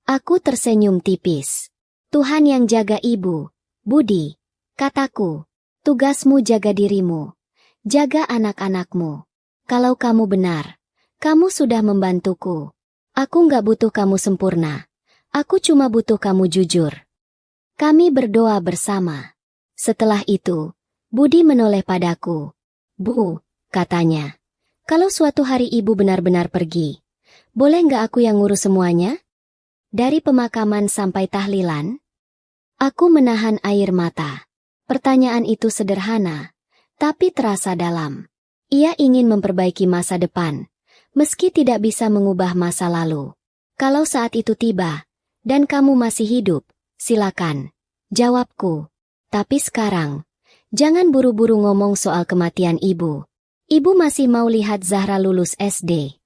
Aku tersenyum tipis. Tuhan yang jaga ibu, Budi, kataku. Tugasmu jaga dirimu. Jaga anak-anakmu. Kalau kamu benar, kamu sudah membantuku. Aku nggak butuh kamu sempurna. Aku cuma butuh kamu jujur. Kami berdoa bersama. Setelah itu, Budi menoleh padaku. Bu, katanya. Kalau suatu hari ibu benar-benar pergi, boleh nggak aku yang ngurus semuanya? Dari pemakaman sampai tahlilan? Aku menahan air mata. Pertanyaan itu sederhana, tapi terasa dalam. Ia ingin memperbaiki masa depan, meski tidak bisa mengubah masa lalu. Kalau saat itu tiba, dan kamu masih hidup, silakan, jawabku. Tapi sekarang, jangan buru-buru ngomong soal kematian ibu. Ibu masih mau lihat Zahra lulus SD.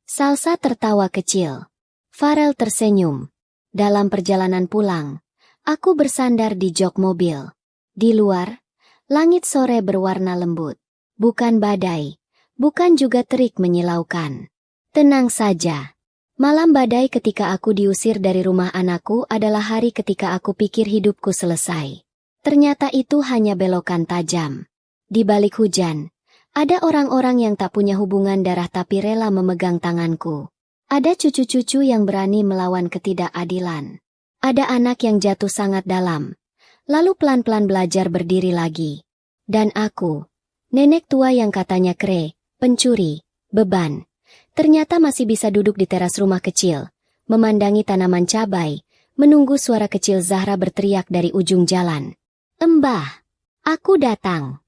Salsa tertawa kecil. Farel tersenyum. Dalam perjalanan pulang, aku bersandar di jok mobil. Di luar, langit sore berwarna lembut. Bukan badai, bukan juga terik menyilaukan. Tenang saja. Malam badai ketika aku diusir dari rumah anakku adalah hari ketika aku pikir hidupku selesai. Ternyata itu hanya belokan tajam. Di balik hujan, ada orang-orang yang tak punya hubungan darah tapi rela memegang tanganku. Ada cucu-cucu yang berani melawan ketidakadilan. Ada anak yang jatuh sangat dalam, lalu pelan-pelan belajar berdiri lagi. Dan aku, nenek tua yang katanya kere, pencuri, beban. Ternyata masih bisa duduk di teras rumah kecil, memandangi tanaman cabai, menunggu suara kecil Zahra berteriak dari ujung jalan. Mbah, aku datang.